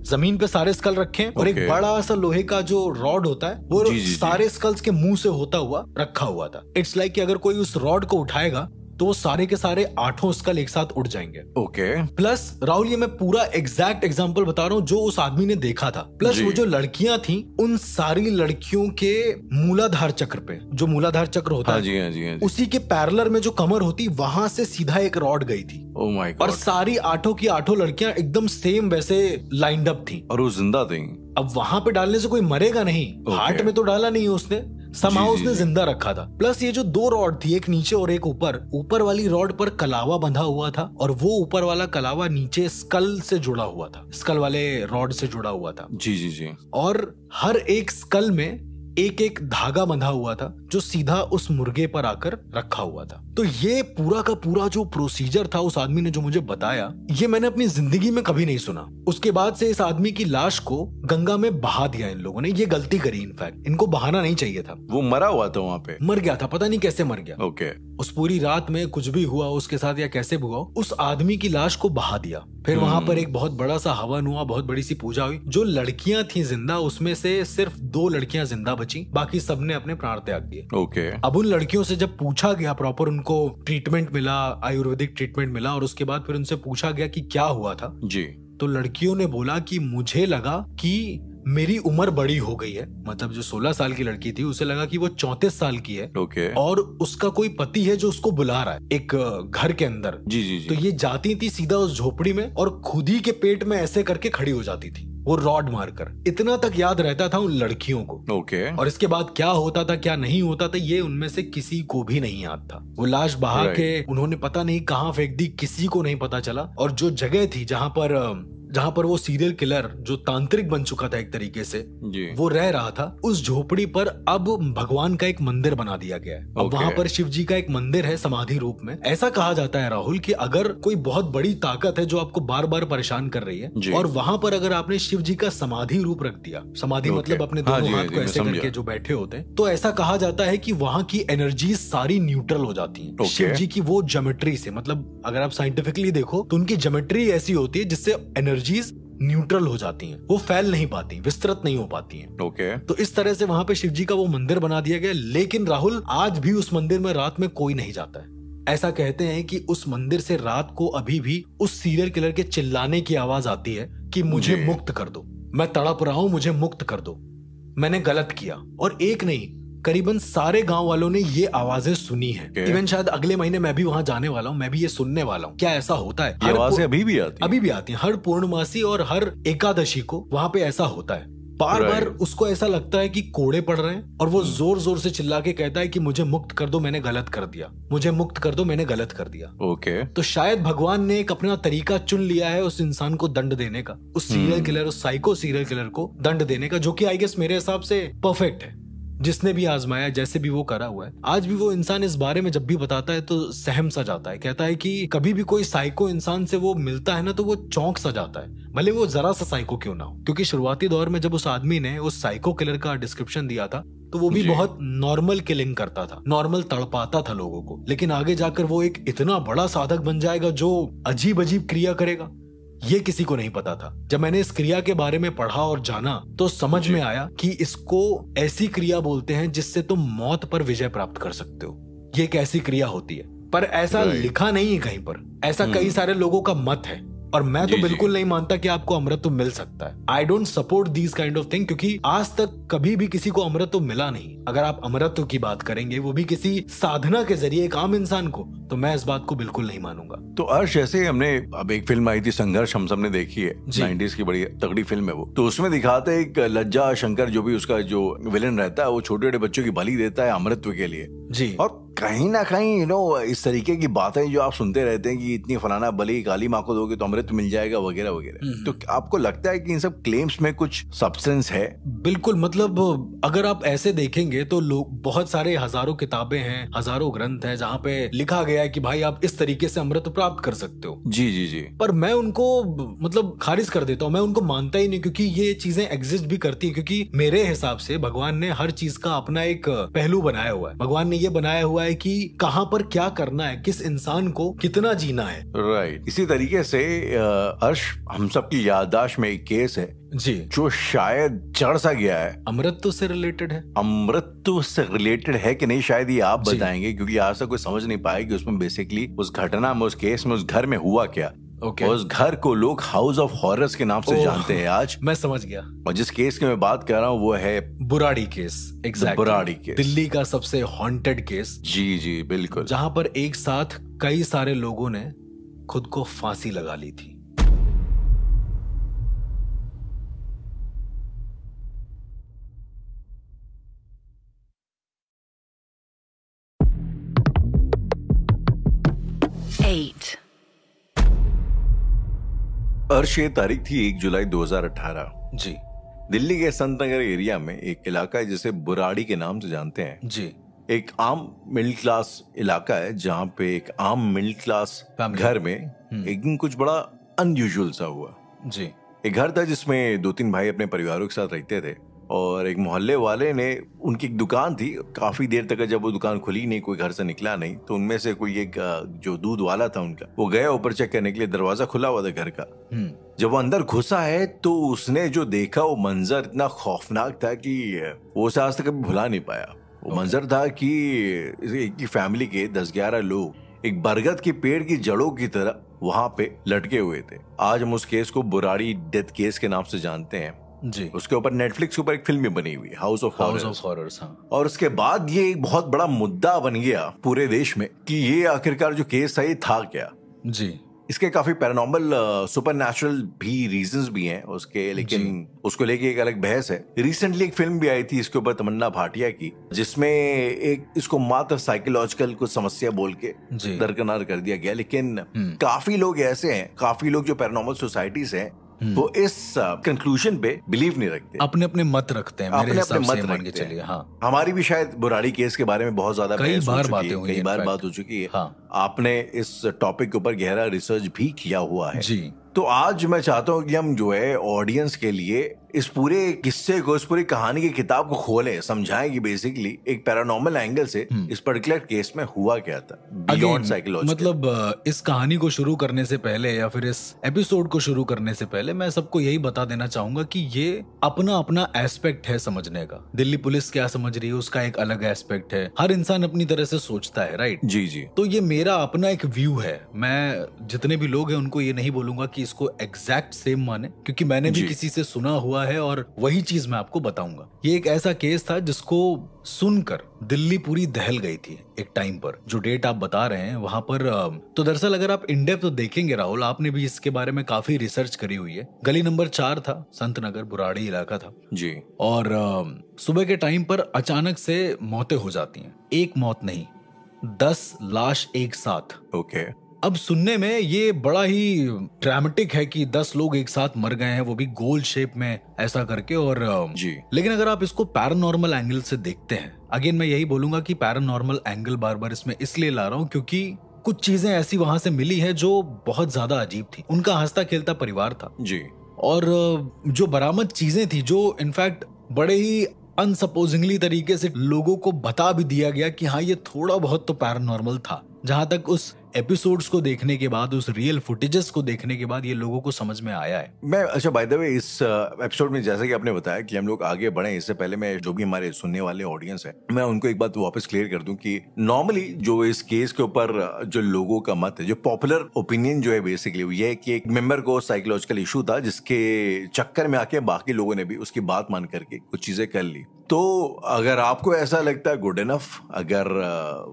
जमीन पे सारे स्कल रखे हैं और एक बड़ा सा लोहे का जो रॉड होता है वो सारे स्कल्स के मुंह से होता हुआ रखा हुआ था। इट्स लाइक कि अगर कोई उस रॉड को उठाएगा तो वो सारे के सारे 8 स्कल एक साथ उड़ जाएंगे। ओके। प्लस राहुल, ये मैं पूरा एग्जैक्ट एग्जांपल बता रहा हूँ जो उस आदमी ने देखा था। प्लस वो जो लड़कियां थी, उन सारी लड़कियों के मूलाधार चक्र पे, जो मूलाधार चक्र होता है, हाँ जी, उसी के पैरेलल में जो कमर होती, वहां से सीधा एक रॉड गई थी। Oh my God. और सारी 8 की 8 लड़कियां एकदम सेम वैसे लाइंड अप थी और वो जिंदा थी। अब वहां पे डालने से कोई मरेगा नहीं, हार्ट में तो डाला नहीं उसने, समाओ उसने जिंदा रखा था। प्लस ये जो 2 रॉड थी, एक नीचे और एक ऊपर, ऊपर वाली रॉड पर कलावा बंधा हुआ था और वो ऊपर वाला कलावा नीचे स्कल से जुड़ा हुआ था, स्कल वाले रॉड से जुड़ा हुआ था। जी जी जी। और हर एक स्कल में एक एक धागा बंधा हुआ था जो सीधा उस मुर्गे पर आकर रखा हुआ था। तो ये पूरा का पूरा जो प्रोसीजर था उस आदमी ने जो मुझे बताया, ये मैंने अपनी जिंदगी में कभी नहीं सुना। उसके बाद से इस आदमी की लाश को गंगा में बहा दिया इन लोगों ने। ये गलती करी, इनफैक्ट इनको बहाना नहीं चाहिए था। वो मरा हुआ था वहाँ पे? मर गया था, पता नहीं कैसे मर गया। ओके। उस पूरी रात में कुछ भी हुआ उसके साथ या कैसे भी हुआ, उस आदमी की लाश को बहा दिया। फिर वहां पर एक बहुत बड़ा सा हवन हुआ, बहुत बड़ी सी पूजा हुई। जो लड़कियां थी जिंदा, उसमें से सिर्फ 2 लड़कियां जिंदा बची, बाकी सबने अपने प्राण त्याग दिए। ओके। अब उन लड़कियों से जब पूछा गया, प्रॉपर उनको ट्रीटमेंट मिला, आयुर्वेदिक ट्रीटमेंट मिला, और उसके बाद फिर उनसे पूछा गया कि क्या हुआ था जी, तो लड़कियों ने बोला कि मुझे लगा कि मेरी उम्र बड़ी हो गई है। मतलब जो 16 साल की लड़की थी, उसे लगा कि वो 34 साल की है। ओके। और उसका कोई पति है जो उसको बुला रहा है एक घर के अंदर। जी जी जी। तो ये जाती थी सीधा उस झोपड़ी में और खुद ही के पेट में ऐसे करके खड़ी हो जाती थी, वो रॉड मारकर। इतना तक याद रहता था उन लड़कियों को। ओके। और इसके बाद क्या होता था क्या नहीं होता था, ये उनमें से किसी को भी नहीं याद था। वो लाश बहा के उन्होंने पता नहीं कहाँ फेंक दी, किसी को नहीं पता चला। और जो जगह थी जहां पर वो सीरियल किलर जो तांत्रिक बन चुका था एक तरीके से, वो रह रहा था, उस झोपड़ी पर अब भगवान का एक मंदिर बना दिया गया है। अब वहां पर शिव जी का एक मंदिर है समाधि रूप में। ऐसा कहा जाता है राहुल कि अगर कोई बहुत बड़ी ताकत है जो आपको बार बार परेशान कर रही है और वहां पर अगर आपने शिव जी का समाधि रूप रख दिया, समाधि मतलब अपने दोनों हाथ को ऐसे करके जो बैठे होते हैं, तो ऐसा कहा जाता है कि वहां की एनर्जी सारी न्यूट्रल हो जाती है शिव जी की वो ज्योमेट्री से। मतलब अगर आप साइंटिफिकली देखो तो उनकी ज्योमेट्री ऐसी होती है जिससे एनर्जीज न्यूट्रल हो जाती हैं, वो फैल नहीं पाती, विस्तृत नहीं हो पाती हैं। ओके। तो इस तरह से वहां पे शिव जी का वो मंदिर बना दिया गया। लेकिन राहुल, आज भी उस मंदिर में रात में कोई नहीं जाता है। ऐसा कहते हैं कि उस मंदिर से रात को अभी भी उस सीरियल किलर के चिल्लाने की आवाज आती है कि मुझे मुक्त कर दो, मैं तड़प रहा हूं, मुझे मुक्त कर दो, मैंने गलत किया। और एक नहीं, करीबन सारे गांव वालों ने ये आवाजें सुनी है। इवन शायद अगले महीने मैं भी वहां जाने वाला हूँ, मैं भी ये सुनने वाला हूँ। क्या ऐसा होता है? ये आवाजें अभी भी आती हैं? अभी भी आती हैं। हर पूर्णमासी और हर एकादशी को वहां पे ऐसा होता है बार बार उसको ऐसा लगता है कि कोड़े पड़ रहे हैं और वो जोर जोर से चिल्ला के कहता है कि मुझे मुक्त कर दो, मैंने गलत कर दिया, मुझे मुक्त कर दो, मैंने गलत कर दिया। ओके। तो शायद भगवान ने एक अपना तरीका चुन लिया है उस इंसान को दंड देने का, उस सीरियल किलर, उस साइको सीरियल किलर को दंड देने का, जो कि आई गेस मेरे हिसाब से परफेक्ट है। जिसने भी आजमाया, जैसे भी वो करा हुआ है, आज भी वो इंसान इस बारे में जब भी बताता है तो सहम सा जाता है। कहता है कि कभी भी कोई साइको इंसान से वो मिलता है ना तो वो चौंक सा जाता है, भले वो जरा सा साइको क्यों ना हो। क्योंकि शुरुआती दौर में जब उस आदमी ने उस साइको किलर का डिस्क्रिप्शन दिया था तो वो भी बहुत नॉर्मल किलिंग करता था, नॉर्मल तड़पाता था लोगों को, लेकिन आगे जाकर वो एक इतना बड़ा साधक बन जाएगा जो अजीब अजीब क्रिया करेगा, ये किसी को नहीं पता था। जब मैंने इस क्रिया के बारे में पढ़ा और जाना तो समझ में आया कि इसको ऐसी क्रिया बोलते हैं जिससे तुम मौत पर विजय प्राप्त कर सकते हो। ये एक ऐसी क्रिया होती है, पर ऐसा लिखा नहीं है कहीं पर। ऐसा कई सारे लोगों का मत है और मैं तो बिल्कुल नहीं मानता कि आपको अमृत मिल सकता है। I don't support these kind of thing, क्योंकि आज तक कभी भी किसी को अमृत मिला नहीं। अगर आप अमृत की बात करेंगे, वो भी किसी साधना के जरिए एक आम इंसान को, तो मैं इस बात को बिल्कुल नहीं मानूंगा। तो अर्श, जैसे हमने अब एक फिल्म आई थी संघर्ष, हम सबने देखी है, 90s की बड़ी तगड़ी फिल्म है वो, तो उसमें दिखाते हैं एक लज्जा शंकर जो भी उसका जो विलेन रहता है, वो छोटे छोटे बच्चों की बलि देता है अमृतत्व के लिए जी। और कहीं ना कहीं इस तरीके की बातें जो आप सुनते रहते हैं कि इतनी फलाना बलि काली माँ को दोगे तो अमृत मिल जाएगा वगैरह वगैरह, तो आपको लगता है कि इन सब क्लेम्स में कुछ सब्सटेंस है? बिल्कुल, मतलब अगर आप ऐसे देखेंगे तो लोग, बहुत सारे हजारों किताबें हैं, हजारों ग्रंथ हैं जहाँ पे लिखा गया है कि भाई आप इस तरीके से अमृत प्राप्त कर सकते हो। जी जी जी। पर मैं उनको मतलब खारिज कर देता हूँ, मैं उनको मानता ही नहीं, क्योंकि ये चीजें एग्जिस्ट भी करती है। क्योंकि मेरे हिसाब से भगवान ने हर चीज का अपना एक पहलू बनाया हुआ है। भगवान ने ये बनाया हुआ है कि कहाँ पर क्या करना है, किस इंसान को कितना जीना है। राइट। इसी तरीके से अर्श, हम सबकी याददाश्त में एक केस है जी, जो शायद चढ़ सा गया है। अमृत से रिलेटेड है? अमृत से रिलेटेड है कि नहीं शायद ये आप बताएंगे, क्योंकि आज तक कोई समझ नहीं पाया कि उसमें बेसिकली उस घटना में, उस केस में, उस घर में हुआ क्या। उस घर को लोग हाउस ऑफ हॉरर्स के नाम से जानते हैं आज। मैं समझ गया। और जिस केस की मैं बात कर रहा हूँ वो है Burari case. Exactly, Burari case, Delhi का सबसे हॉन्टेड केस। जी जी बिल्कुल, जहां पर एक साथ कई सारे लोगों ने खुद को फांसी लगा ली थी। अर्श, ये तारीख थी 1 जुलाई 2018 जी। दिल्ली के संत नगर एरिया में एक इलाका है जिसे बुराड़ी के नाम से जानते हैं जी। एक आम मिडिल क्लास इलाका है जहाँ पे एक आम मिडिल क्लास घर में एक दिन कुछ बड़ा अनयूजुअल सा हुआ। जी। एक घर था जिसमें 2-3 भाई अपने परिवारों के साथ रहते थे और एक मोहल्ले वाले ने, उनकी एक दुकान थी, काफी देर तक जब वो दुकान खुली नहीं, कोई घर से निकला नहीं, तो उनमें से कोई एक जो दूध वाला था उनका, वो गया ऊपर चेक करने के लिए, दरवाजा खुला हुआ था घर का। जब वो अंदर घुसा है तो उसने जो देखा वो मंजर इतना खौफनाक था कि वो उसे आज तक कभी भुला नहीं पाया। वो मंजर था कि एक फैमिली के 10-11 लोग एक बरगद के पेड़ की जड़ों की तरह वहां पे लटके हुए थे। आज हम उस केस को बुराड़ी डेथ केस के नाम से जानते हैं जी। उसके ऊपर नेटफ्लिक्स के ऊपर एक फिल्म भी बनी हुई है, हाउस ऑफ हॉरर्स। हाँ। और उसके बाद ये एक बहुत बड़ा मुद्दा बन गया पूरे देश में कि ये आखिरकार जो केस था ये था क्या। जी। इसके काफी पैरानॉर्मल सुपरनैचुरल भी रीजंस भी हैं उसके, लेकिन उसको लेके एक अलग बहस है। रिसेंटली एक फिल्म भी आई थी इसके ऊपर तमन्ना भाटिया की, जिसमें एक इसको मात्र साइकोलॉजिकल कुछ समस्या बोल के दरकिनार कर दिया गया। लेकिन काफी लोग ऐसे हैं, काफी लोग जो पैरानॉर्मल सोसाइटीज हैं वो इस कंक्लूजन पे बिलीव नहीं रखते, अपने अपने मत रखते हैं। अपने अपने मत रखते चलिए। हाँ। हमारी भी शायद बुराड़ी केस के बारे में बहुत ज्यादा कई बार बात हो चुकी है। हाँ। आपने इस टॉपिक के ऊपर गहरा रिसर्च भी किया हुआ है जी। तो आज मैं चाहता हूँ कि हम जो है ऑडियंस के लिए इस पूरे किस्से को, इस पूरी कहानी की किताब को खोलें, समझाएं कि बेसिकली एक पैरानॉर्मल एंगल से इस पर्टिकुलर केस में हुआ क्या था बियॉन्ड साइकोलॉजी। मतलब इस कहानी को शुरू करने से पहले या फिर इस एपिसोड को शुरू करने से पहले मैं सबको यही बता देना चाहूंगा कि ये अपना अपना एस्पेक्ट है समझने का। दिल्ली पुलिस क्या समझ रही है उसका एक अलग एस्पेक्ट है, हर इंसान अपनी तरह से सोचता है, राइट? जी जी। तो ये मेरा अपना एक व्यू है। मैं जितने भी लोग हैं उनको ये नहीं बोलूंगा कि इसको एग्जैक्ट सेम माने, क्योंकि मैंने भी किसी से सुना हुआ हुआ है और वही चीज मैं आपको बताऊंगा। ये एक ऐसा केस था जिसको सुनकर दिल्ली पूरी दहल गई थी एक टाइम पर। जो डेट आप बता रहे हैं वहां पर तो दरअसल अगर आप इंडेप्थ तो देखेंगे राहुल, आपने भी इसके बारे में काफी रिसर्च करी हुई है। गली नंबर 4 था, संत नगर बुराड़ी इलाका था जी। और सुबह के टाइम पर अचानक से मौतें हो जाती हैं। एक मौत नहीं, 10 लाश एक साथ। ओके। अब सुनने में ये बड़ा ही ड्रामेटिक है कि 10 लोग एक साथ मर गए हैं, वो भी गोल शेप में ऐसा करके। और जी। लेकिन अगर आप इसको पैरानॉर्मल एंगल से देखते हैं, अगेन मैं यही बोलूंगा कि पैरानॉर्मल एंगल बार बार इसमें इसलिए ला रहा हूं क्योंकि कुछ चीजें ऐसी वहां से मिली है जो बहुत ज्यादा अजीब थी। उनका हंसता खेलता परिवार था जी। और जो बरामद चीजें थी जो इनफैक्ट बड़े ही अनसपोजिंगली तरीके से लोगों को बता भी दिया गया कि हाँ ये थोड़ा बहुत तो पैरानॉर्मल था। जहां तक उस एपिसोड्स को देखने के बाद, उस रियल फुटेजेस को देखने के बाद ये लोगों को समझ में आया है। मैं अच्छा बाय द वे इस एपिसोड में जैसा कि आपने बताया कि हम लोग आगे बढ़े, इससे पहले मैं जो भी हमारे सुनने वाले ऑडियंस है, मैं उनको एक बात वापस क्लियर कर दूं कि नॉर्मली जो इस केस के ऊपर जो लोगों का मत है, जो पॉपुलर ओपिनियन जो है बेसिकली ये है कि एक मेंबर को साइकोलॉजिकल इशू था जिसके चक्कर में आके बाकी लोगों ने भी उसकी बात मान करके कुछ चीजें कर ली। तो अगर आपको ऐसा लगता है गुड इनफ, अगर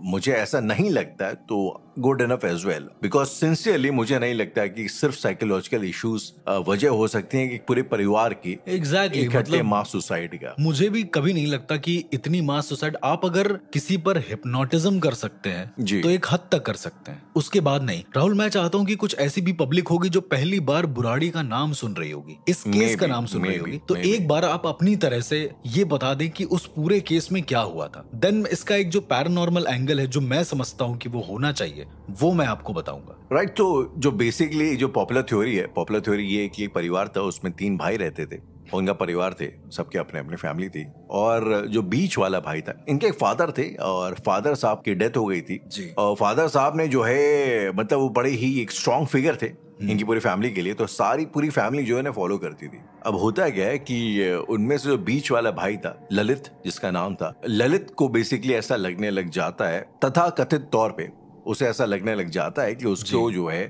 मुझे ऐसा नहीं लगता है तो good enough as well, because sincerely मुझे नहीं लगता है कि सिर्फ साइकोलॉजिकल इश्यूज वजह हो सकती हैं कि पूरे परिवार की एग्जैक्टली इकट्ठे मास सुसाइड का। मुझे भी कभी नहीं लगता कि इतनी मास सुसाइड आप अगर किसी पर हिप्नोटिज्म कर सकते हैं तो एक हद तक कर सकते हैं, उसके बाद नहीं। राहुल मैं चाहता हूँ कि कुछ ऐसी भी पब्लिक होगी जो पहली बार बुराड़ी का नाम सुन रही होगी, इस केस का नाम सुन रही होगी, तो एक बार आप अपनी तरह से ये बता दें कि उस पूरे केस में क्या हुआ था। देन इसका एक जो पैरानॉर्मल एंगल है जो मैं समझता हूँ कि वो होना चाहिए, वो मैं आपको बताऊंगा। राइट। तो जो बेसिकली जो पॉपुलर थ्योरी है, पॉपुलर थ्योरी ये है कि एक परिवार था, उसमें 3 भाई रहते थे, उनका परिवार थे, सबके अपने अपने फैमिली थी। और जो बीच वाला भाई था, इनके एक फादर थे और फादर साहब की डेथ हो गई थी जी। और फादर साहब ने जो है मतलब वो बड़े ही एक स्ट्रॉन्ग फिगर थे इनकी पूरी फैमिली के लिए, तो सारी पूरी फैमिली जो है ना फॉलो करती थी। अब होता क्या है कि उनमें से जो बीच वाला भाई था ललित, जिसका नाम था, ललित को बेसिकली ऐसा लगने लग जाता है, तथा कथित तौर पे उसे ऐसा लगने लग जाता है कि उसको जो है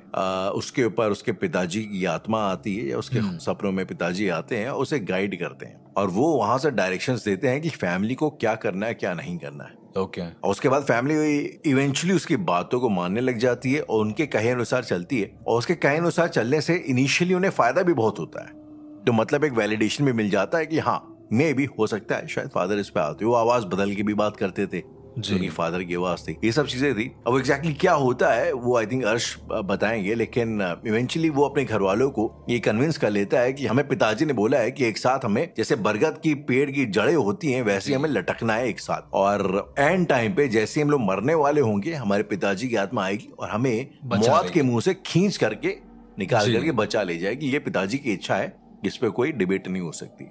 उसके ऊपर उसके पिताजी की आत्मा आती है या उसके सपनों में पिताजी आते हैं, उसे गाइड करते हैं और वो वहां से डायरेक्शंस देते हैं कि फैमिली को क्या करना है क्या नहीं करना है। ओके। और उसके बाद फैमिली इवेंचुअली उसकी बातों को मानने लग जाती है और उनके कहे अनुसार चलती है, और उसके कहे अनुसार चलने से इनिशियली उन्हें फायदा भी बहुत होता है। तो मतलब एक वैलिडेशन भी मिल जाता है कि हाँ मे भी हो सकता है शायद फादर इस पे आते, वो आवाज बदल के भी बात करते थे जिनकी फादर की आवाज थी, ये सब चीजें थी। अब एग्जैक्टली क्या होता है वो आई थिंक अर्श बताएंगे, लेकिन इवेंचुअली वो अपने घर वालों को ये कन्विंस कर लेता है कि हमें पिताजी ने बोला है कि एक साथ हमें जैसे बरगद की पेड़ की जड़ें होती हैं वैसे हमें लटकना है एक साथ, और एंड टाइम पे जैसे हम लोग मरने वाले होंगे हमारे पिताजी की आत्मा आएगी और हमें मौत के मुंह से खींच करके निकाल करके बचा ले जाएगी। ये पिताजी की इच्छा है, जिस पे कोई डिबेट नहीं हो सकती।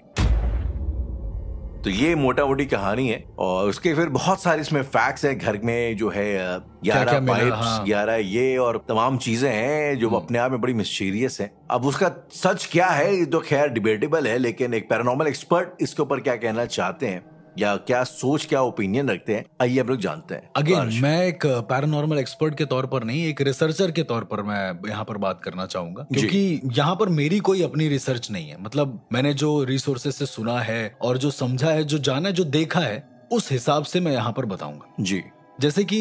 तो ये मोटा मोटी कहानी है और उसके फिर बहुत सारे इसमें फैक्ट्स है। घर में जो है 11 पाइप्स, 11 ये और तमाम चीजें हैं जो अपने आप में बड़ी मिस्टीरियस हैं। अब उसका सच क्या है ये तो खैर डिबेटेबल है, लेकिन एक पैरानॉर्मल एक्सपर्ट इसके ऊपर क्या कहना चाहते हैं या क्या सोच, क्या ओपिनियन रखते हैं, आइए हम लोग जानते हैं। अगेन मैं एक पैरानॉर्मल एक्सपर्ट के तौर पर नहीं, एक रिसर्चर के तौर पर मैं यहाँ पर बात करना चाहूंगा, क्योंकि यहाँ पर मेरी कोई अपनी रिसर्च नहीं है। मतलब मैंने जो रिसोर्सेज से सुना है और जो समझा है, जो जाना है, जो देखा है, उस हिसाब से मैं यहाँ पर बताऊंगा जी। जैसे कि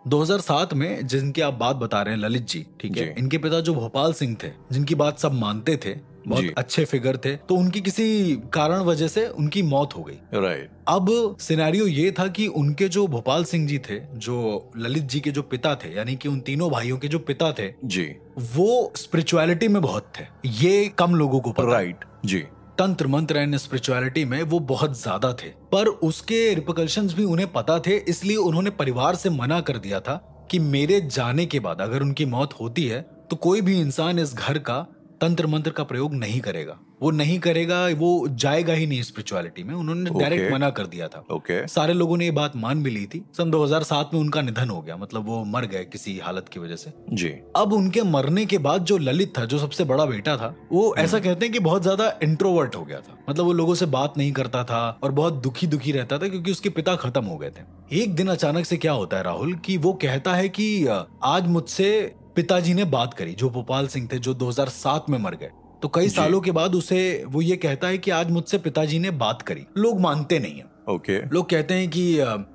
2007 में जिनकी आप बात बता रहे हैं ललित जी, ठीक है, इनके पिता जो भोपाल सिंह थे, जिनकी बात सब मानते थे, बहुत अच्छे फिगर थे, तो उनकी किसी कारण वजह से उनकी मौत हो गई। राइट। अब सिनेरियो ये था कि उनके जो भोपाल सिंह जी थे, जो ललित जी के जो पिता थे, यानी कि उन तीनों भाइयों के जो पिता थे जी, वो स्पिरिचुअलिटी में बहुत थे। ये कम लोगों को पता। राइट जी। तंत्र मंत्र एंड स्पिरिचुअलिटी में वो बहुत ज्यादा थे, पर उसके रिपरकशंस भी उन्हें पता थे, इसलिए उन्होंने परिवार से मना कर दिया था कि मेरे जाने के बाद अगर उनकी मौत होती है तो कोई भी इंसान इस घर का तंत्र मंत्र का प्रयोग नहीं करेगा, वो नहीं करेगा, वो जाएगा ही नहीं स्पिरिचुअलिटी में। उन्होंने डायरेक्ट मना कर दिया था। सारे लोगों ने ये बात मान भी ली थी। सन 2007 में उनका निधन हो गया, मतलब वो मर गए किसी हालत की वजह से जी। अब उनके मरने के बाद जो ललित था, जो सबसे बड़ा बेटा था, वो ऐसा कहते हैं कि बहुत ज्यादा इंट्रोवर्ट हो गया था। मतलब वो लोगों से बात नहीं करता था और बहुत दुखी दुखी रहता था क्योंकि उसके पिता खत्म हो गए थे। एक दिन अचानक से क्या होता है राहुल, कि वो कहता है कि आज मुझसे पिताजी ने बात करी, जो भोपाल सिंह थे, जो 2007 में मर गए। तो कई सालों के बाद उसे वो ये कहता है कि आज मुझसे पिताजी ने बात करी। लोग मानते नहीं है। लोग कहते हैं कि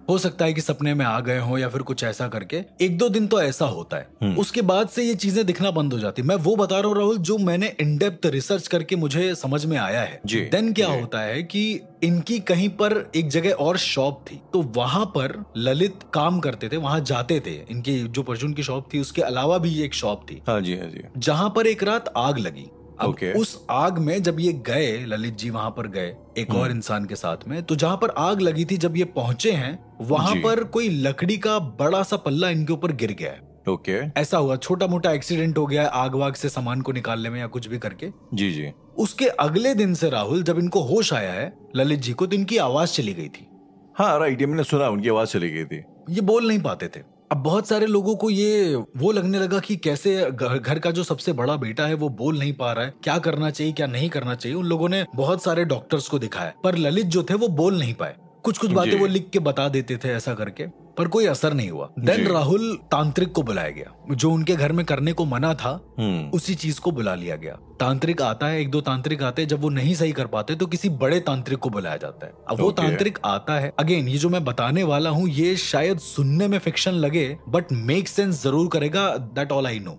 हो सकता है कि सपने में आ गए हो या फिर कुछ ऐसा करके। 1-2 दिन तो ऐसा होता है, उसके बाद से ये चीजें दिखना बंद हो जाती। मैं वो बता रहा हूँ राहुल जो मैंने इन डेप्थ रिसर्च करके मुझे समझ में आया है। देन क्या होता है कि इनकी कहीं पर एक जगह और शॉप थी, तो वहां पर ललित काम करते थे, वहां जाते थे। इनकी जो परचून की शॉप थी उसके अलावा भी एक शॉप थी, हाँ जी, हाँ जी, जहां पर एक रात आग लगी। अब उस आग में जब ये गए, ललित जी वहां पर गए एक और इंसान के साथ में, तो जहां पर आग लगी थी जब ये पहुंचे हैं वहां पर कोई लकड़ी का बड़ा सा पल्ला इनके ऊपर गिर गया है। ऐसा हुआ, छोटा मोटा एक्सीडेंट हो गया है आग वाग से सामान को निकालने में या कुछ भी करके। जी। उसके अगले दिन से राहुल जब इनको होश आया है ललित जी को, तो इनकी आवाज चली गई थी। हाँ राइट, ये मैंने सुना, उनकी आवाज चली गई थी, ये बोल नहीं पाते थे। अब बहुत सारे लोगों को ये वो लगने लगा कि कैसे घर का जो सबसे बड़ा बेटा है वो बोल नहीं पा रहा है, क्या करना चाहिए क्या नहीं करना चाहिए। उन लोगों ने बहुत सारे डॉक्टर्स को दिखाया, पर ललित जो थे वो बोल नहीं पाए। कुछ बातें वो लिख के बता देते थे ऐसा करके, पर कोई असर नहीं हुआ। देन राहुल तांत्रिक को बुलाया गया, जो उनके घर में करने को मना था उसी चीज को बुला लिया गया। तांत्रिक आता है, 1-2 तांत्रिक आते हैं, जब वो नहीं सही कर पाते तो किसी बड़े तांत्रिक को बुलाया जाता है। अब वो तांत्रिक आता है, अगेन ये जो मैं बताने वाला हूँ ये शायद सुनने में फिक्शन लगे बट मेक सेंस जरूर करेगा, दैट ऑल आई नो।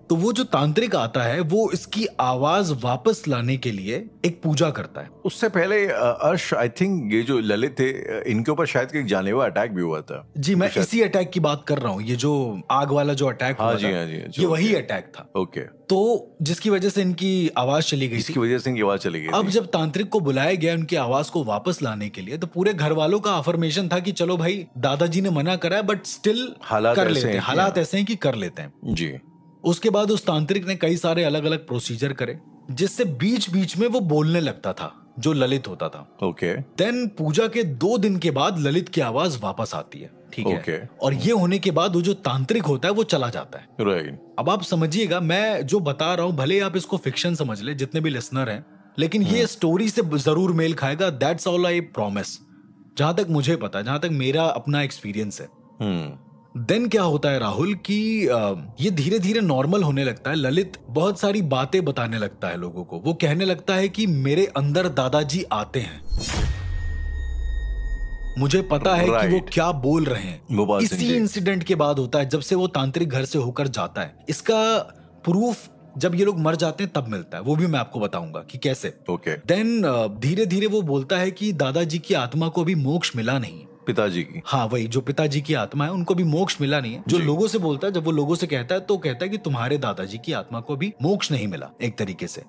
तो वो जो तांत्रिक आता है वो इसकी आवाज वापस लाने के लिए एक पूजा करता है। उससे पहले अर्श, आई थिंक ये जो ललित थे इनके ऊपर शायद एक जानलेवा अटैक भी हुआ था। जी, मैं इसी अटैक की बात कर रहा हूँ। ये जो आग वाला जो अटैक हुआ था, ये वही अटैक था। तो जिसकी वजह से इनकी आवाज चली गई, इसकी वजह से इनकी आवाज चली गई। अब जब तांत्रिक को बुलाया गया उनकी आवाज को वापस लाने के लिए, तो पूरे घर वालों का अफर्मेशन था कि चलो भाई दादाजी ने मना करा है बट स्टिल कर लेते हैं, हालात ऐसे हैं कि कर लेते हैं जी। उसके बाद उस तांत्रिक ने कई सारे अलग अलग प्रोसीजर करे, जिससे बीच बीच में वो बोलने लगता था, जो ललित होता था। देन पूजा के 2 दिन के बाद ललित की आवाज वापस आती है, ठीक है। और ये होने के बाद वो जो तांत्रिक होता है वो चला जाता है। राइट। अब आप समझिएगा, मैं जो बता रहा हूँ भले आप इसको फिक्शन समझ ले जितने भी लिसनर हैं, लेकिन ये स्टोरी से जरूर मेल खाएगा। दैट्स ऑल आई प्रॉमिस, जहां तक मुझे पता है, जहां तक मेरा अपना एक्सपीरियंस है। देन क्या होता है राहुल कि ये धीरे धीरे नॉर्मल होने लगता है। ललित बहुत सारी बातें बताने लगता है लोगों को। वो कहने लगता है कि मेरे अंदर दादाजी आते हैं, मुझे पता है कि वो क्या बोल रहे हैं। इसी इंसिडेंट के बाद होता है, जब से वो तांत्रिक घर से होकर जाता है। इसका प्रूफ जब ये लोग मर जाते हैं तब मिलता है, वो भी मैं आपको बताऊंगा कि कैसे। देन धीरे धीरे वो बोलता है कि दादाजी की आत्मा को भी मोक्ष मिला नहीं, पिताजी की, हाँ वही जो पिताजी की आत्मा है उनको भी मोक्ष मिला नहीं है। जो लोगों से बोलता है, जब वो लोगों से कहता है तो कहता है कि तुम्हारे दादाजी की आत्मा को भी मोक्ष नहीं मिला एक तरीके से।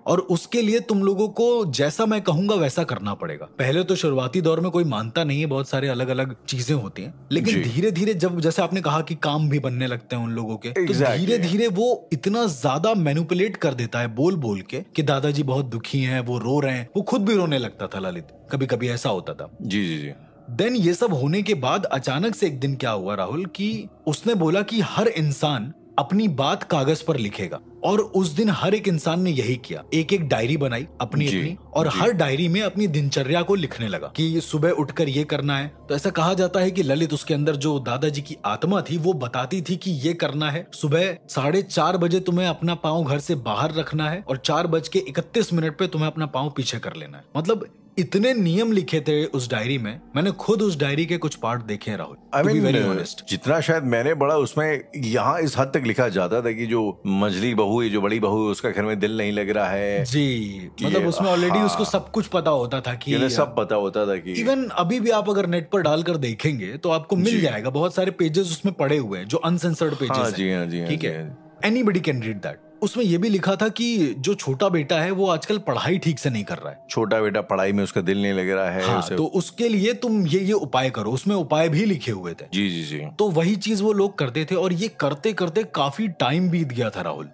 और उसके लिए तुम लोगों को जैसा मैं कहूंगा वैसा करना पड़ेगा। पहले तो शुरुआती दौर में कोई मानता नहीं है, बहुत सारे अलग अलग चीजें होती हैं, लेकिन धीरे धीरे जब जैसे आपने कहा कि काम भी बनने लगते हैं उन लोगों के, तो धीरे धीरे वो इतना ज्यादा मैनिपुलेट कर देता है बोल बोल के कि दादाजी बहुत दुखी हैं, वो रो रहे हैं। वो खुद भी रोने लगता था ललित, कभी कभी ऐसा होता था। जी। देन ये सब होने के बाद अचानक से एक दिन क्या हुआ राहुल कि उसने बोला कि हर इंसान अपनी बात कागज पर लिखेगा। और उस दिन हर एक इंसान ने यही किया, एक एक डायरी बनाई अपनी और हर डायरी में अपनी दिनचर्या को लिखने लगा कि सुबह उठकर ये करना है। तो ऐसा कहा जाता है कि ललित उसके अंदर जो दादाजी की आत्मा थी वो बताती थी कि ये करना है, सुबह 4:30 बजे तुम्हें अपना पाँव घर से बाहर रखना है और 4:31 पे तुम्हें अपना पाँव पीछे कर लेना है। मतलब इतने नियम लिखे थे उस डायरी में। मैंने खुद उस डायरी के कुछ पार्ट देखे हैं Rahul, to be very honest. जितना शायद मैंने पढ़ा उसमें यहाँ इस हद तक लिखा जाता था कि जो मझली बहू है, जो बड़ी बहू है, उसका घर में दिल नहीं लग रहा है जी। मतलब उसमें ऑलरेडी उसको सब कुछ पता होता था कि सब पता होता था कि इवन अभी भी आप अगर नेट पर डालकर देखेंगे तो आपको मिल जाएगा, बहुत सारे पेजेस उसमें पड़े हुए हैं जो अनसेंसर्ड पेजेस हैं। ठीक है, एनीबडी कैन रीड दैट। उसमें यह भी लिखा था कि जो छोटा बेटा है वो आजकल पढ़ाई ठीक से नहीं कर रहा है। छोटा बेटा पढ़ाई में उसका दिल नहीं लग रहा है। हाँ, तो उसके लिए तुम ये उपाय करो। उसमें उपाय भी लिखे हुए थे। जी। तो वही चीज वो लोग करते थे और ये करते करते काफी टाइम बीत गया था राहुल।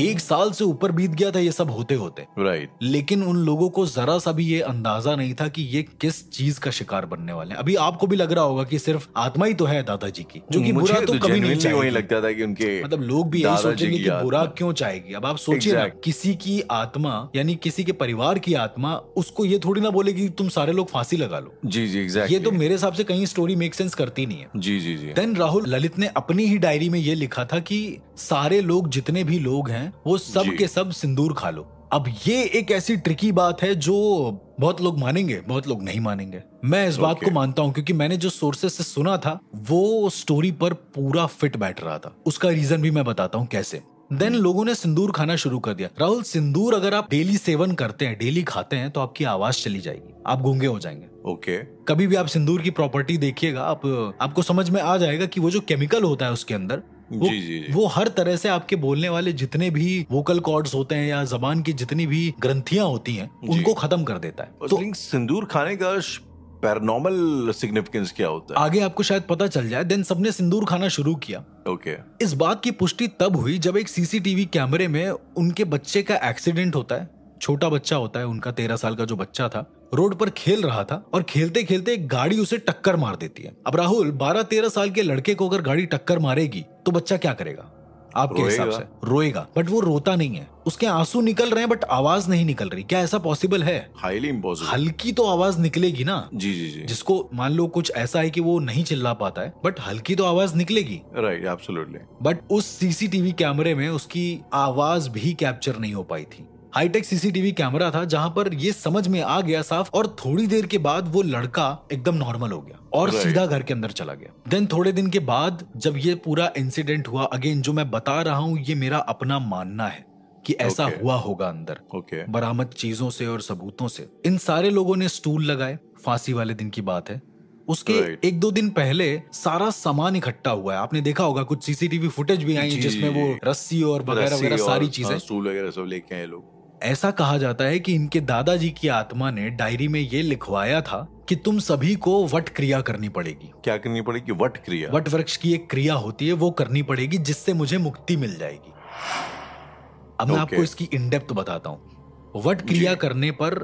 1 साल से ऊपर बीत गया था ये सब होते होते। राइट। लेकिन उन लोगों को जरा सा भी ये अंदाजा नहीं था कि ये किस चीज का शिकार बनने वाले हैं। अभी आपको भी लग रहा होगा कि सिर्फ आत्मा ही तो है दादाजी की, जो कि बुरा तो कभी नहीं चाहिए। लगता था कि उनके मतलब लोग भी यही सोचेंगे कि बुरा क्यों चाहेगी? अब आप सोचिए ना, किसी की आत्मा यानी किसी के परिवार की आत्मा उसको ये थोड़ी ना बोलेगी तुम सारे लोग फांसी लगा लो। जी जी एग्जैक्टली। ये तो मेरे हिसाब से कहीं स्टोरी मेक सेंस करती नहीं है। जी जी जी। देन राहुल ललित ने अपनी ही डायरी में ये लिखा था कि सारे लोग जितने भी लोग हैं वो सब के सब सिंदूर खा लो। अब ये एक ऐसी ट्रिकी बात है जो बहुत लोग मानेंगे, बहुत लोग नहीं मानेंगे। मैं इस बात को मानता हूं क्योंकि मैंने जो सोर्सेस से सुना था वो स्टोरी पर पूरा फिट बैठ रहा था। उसका रीजन भी मैं बताता हूं कैसे। देन लोगों ने सिंदूर खाना शुरू कर दिया। राहुल, सिंदूर अगर आप डेली सेवन करते हैं, डेली खाते हैं, तो आपकी आवाज चली जाएगी, आप गूंगे हो जाएंगे। ओके। कभी भी आप सिंदूर की प्रॉपर्टी देखिएगा, आपको समझ में आ जाएगा कि वो जो केमिकल होता है उसके अंदर वो हर तरह से आपके बोलने वाले जितने भी वोकल कॉर्ड्स होते हैं या जबान की जितनी भी ग्रंथियां होती हैं उनको खत्म कर देता है। तो सिंदूर खाने का पैरानॉर्मल सिग्निफिकेंस क्या होता है? आगे आपको शायद पता चल जाए। देन सबने सिंदूर खाना शुरू किया। ओके। इस बात की पुष्टि तब हुई जब एक सीसीटीवी कैमरे में उनके बच्चे का एक्सीडेंट होता है। छोटा बच्चा होता है उनका, 13 साल का जो बच्चा था, रोड पर खेल रहा था और खेलते खेलते एक गाड़ी उसे टक्कर मार देती है। अब राहुल, 12-13 साल के लड़के को अगर गाड़ी टक्कर मारेगी तो बच्चा क्या करेगा आपके हिसाब से? रोएगा। बट वो रोता नहीं है, उसके आंसू निकल रहे हैं बट आवाज नहीं निकल रही। क्या ऐसा पॉसिबल है? Highly impossible. हल्की तो आवाज निकलेगी ना। जी जी जी। जिसको मान लो कुछ ऐसा है कि वो नहीं चिल्ला पाता है बट हल्की तो आवाज निकलेगी। Right, absolutely. बट उस सीसीटीवी कैमरे में उसकी आवाज भी कैप्चर नहीं हो पाई थी। हाईटेक सीसीटीवी कैमरा था जहां पर ये समझ में आ गया साफ, और थोड़ी देर के बाद वो लड़का एकदम नॉर्मल हो गया और सीधा घर के अंदर चला गया। देन थोड़े दिन के बाद जब ये पूरा इंसिडेंट हुआ, अगेन जो मैं बता रहा हूं ये मेरा अपना मानना है कि ऐसा हुआ होगा अंदर, बरामद चीजों से और सबूतों से। इन सारे लोगों ने स्टूल लगाए। फांसी वाले दिन की बात है। उसके 1-2 दिन पहले सारा सामान इकट्ठा हुआ है। आपने देखा होगा कुछ सीसीटीवी फुटेज भी आई जिसमें वो रस्सी और वगैरह वगैरह सारी चीजें, स्टूल वगैरह सब लेके आए लोग। ऐसा कहा जाता है कि इनके दादाजी की आत्मा ने डायरी में ये लिखवाया था कि तुम सभी को वट क्रिया करनी पड़ेगी। क्या करनी पड़ेगी? वट क्रिया। वट वृक्ष की एक क्रिया होती है, वो करनी पड़ेगी जिससे मुझे मुक्ति मिल जाएगी। अब मैं आपको इसकी इन डेप्थ बताता हूँ। वट क्रिया करने पर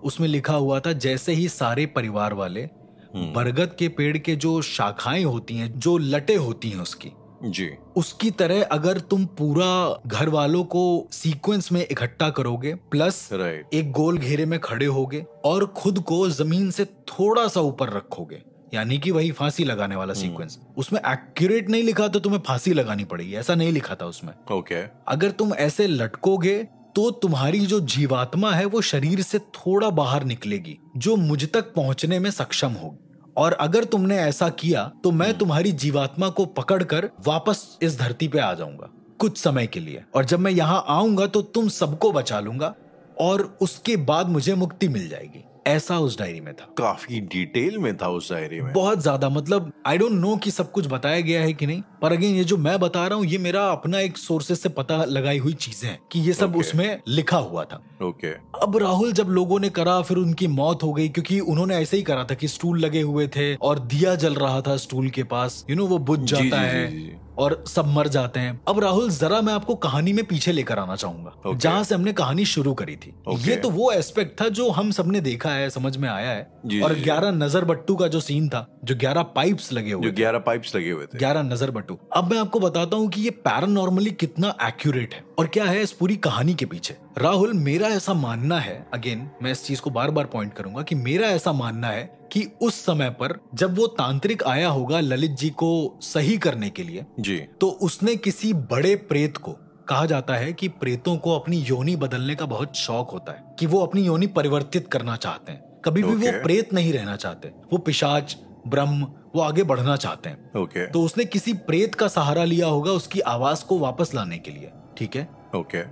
उसमें लिखा हुआ था जैसे ही सारे परिवार वाले बरगद के पेड़ के जो शाखाएं होती हैं, जो लटे होती हैं उसकी जी, उसकी तरह अगर तुम पूरा घर वालों को सीक्वेंस में इकट्ठा करोगे, प्लस एक गोल घेरे में खड़े होगे और खुद को जमीन से थोड़ा सा ऊपर रखोगे, यानी कि वही फांसी लगाने वाला सीक्वेंस। उसमें एक्यूरेट नहीं लिखा था तुम्हें फांसी लगानी पड़ेगी, ऐसा नहीं लिखा था उसमें। ओके। अगर तुम ऐसे लटकोगे तो तुम्हारी जो जीवात्मा है वो शरीर से थोड़ा बाहर निकलेगी, जो मुझ तक पहुंचने में सक्षम होगी। और अगर तुमने ऐसा किया तो मैं तुम्हारी जीवात्मा को पकड़कर वापस इस धरती पे आ जाऊंगा कुछ समय के लिए, और जब मैं यहाँ आऊंगा तो तुम सबको बचा लूंगा और उसके बाद मुझे मुक्ति मिल जाएगी। ऐसा उस डायरी में था। काफी डिटेल में था उस डायरी में, बहुत ज्यादा। मतलब आई डोंट नो कि सब कुछ बताया गया है कि नहीं, पर अगेन ये जो मैं बता रहा हूँ ये मेरा अपना एक सोर्सेस से पता लगाई हुई चीजें हैं कि ये सब उसमें लिखा हुआ था। ओके। अब राहुल, जब लोगों ने करा फिर उनकी मौत हो गई, क्योंकि उन्होंने ऐसे ही करा था कि स्टूल लगे हुए थे और दिया जल रहा था स्टूल के पास, वो बुझ जाता है और सब मर जाते हैं। अब राहुल, जरा मैं आपको कहानी में पीछे लेकर आना चाहूंगा, जहां से हमने कहानी शुरू करी थी। ये तो वो एस्पेक्ट था जो हम सबने देखा है, समझ में आया है। और 11 नजर बट्टू का जो सीन था, जो 11 पाइप्स लगे हुए, 11 पाइप्स लगे हुए थे, 11 नजर बट्टू। अब मैं आपको बताता हूँ कि ये पैरानॉर्मली कितना एक्यूरेट है और क्या है इस पूरी कहानी के पीछे। राहुल, मेरा ऐसा मानना है, अगेन मैं इस चीज को बार बार पॉइंट करूंगा कि मेरा ऐसा मानना है कि उस समय पर जब वो तांत्रिक आया होगा ललित जी को सही करने के लिए जी, तो उसने किसी बड़े प्रेत को, कहा जाता है कि प्रेतों को अपनी योनि बदलने का बहुत शौक होता है, कि वो अपनी योनि परिवर्तित करना चाहते हैं। कभी भी वो प्रेत नहीं रहना चाहते, वो पिशाच, ब्रह्म, वो आगे बढ़ना चाहते हैं। तो उसने किसी प्रेत का सहारा लिया होगा उसकी आवाज को वापस लाने के लिए, ठीक है।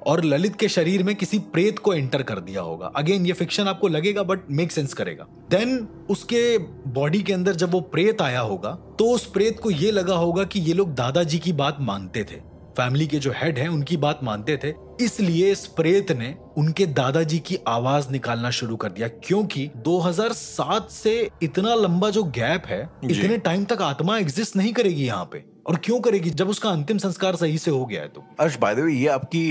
और ललित के शरीर में किसी प्रेत को एंटर कर दिया होगा। अगेन ये फिक्शन आपको लगेगा बट मेक सेंस करेगा। देन उसके बॉडी के अंदर जब वो प्रेत आया होगा तो उस प्रेत को ये लगा होगा कि ये लोग दादाजी की बात मानते थे, फैमिली के जो हेड हैं उनकी बात मानते थे, इसलिए इस प्रेत ने उनके दादाजी की आवाज निकालना शुरू कर दिया। क्योंकि 2007 से इतना लंबा जो गैप है, इतने टाइम तक आत्मा एग्जिस्ट नहीं करेगी यहाँ पे। और क्यों करेगी जब उसका अंतिम संस्कार सही से हो गया है तो। अर्श, बाय द वे, ये आपकी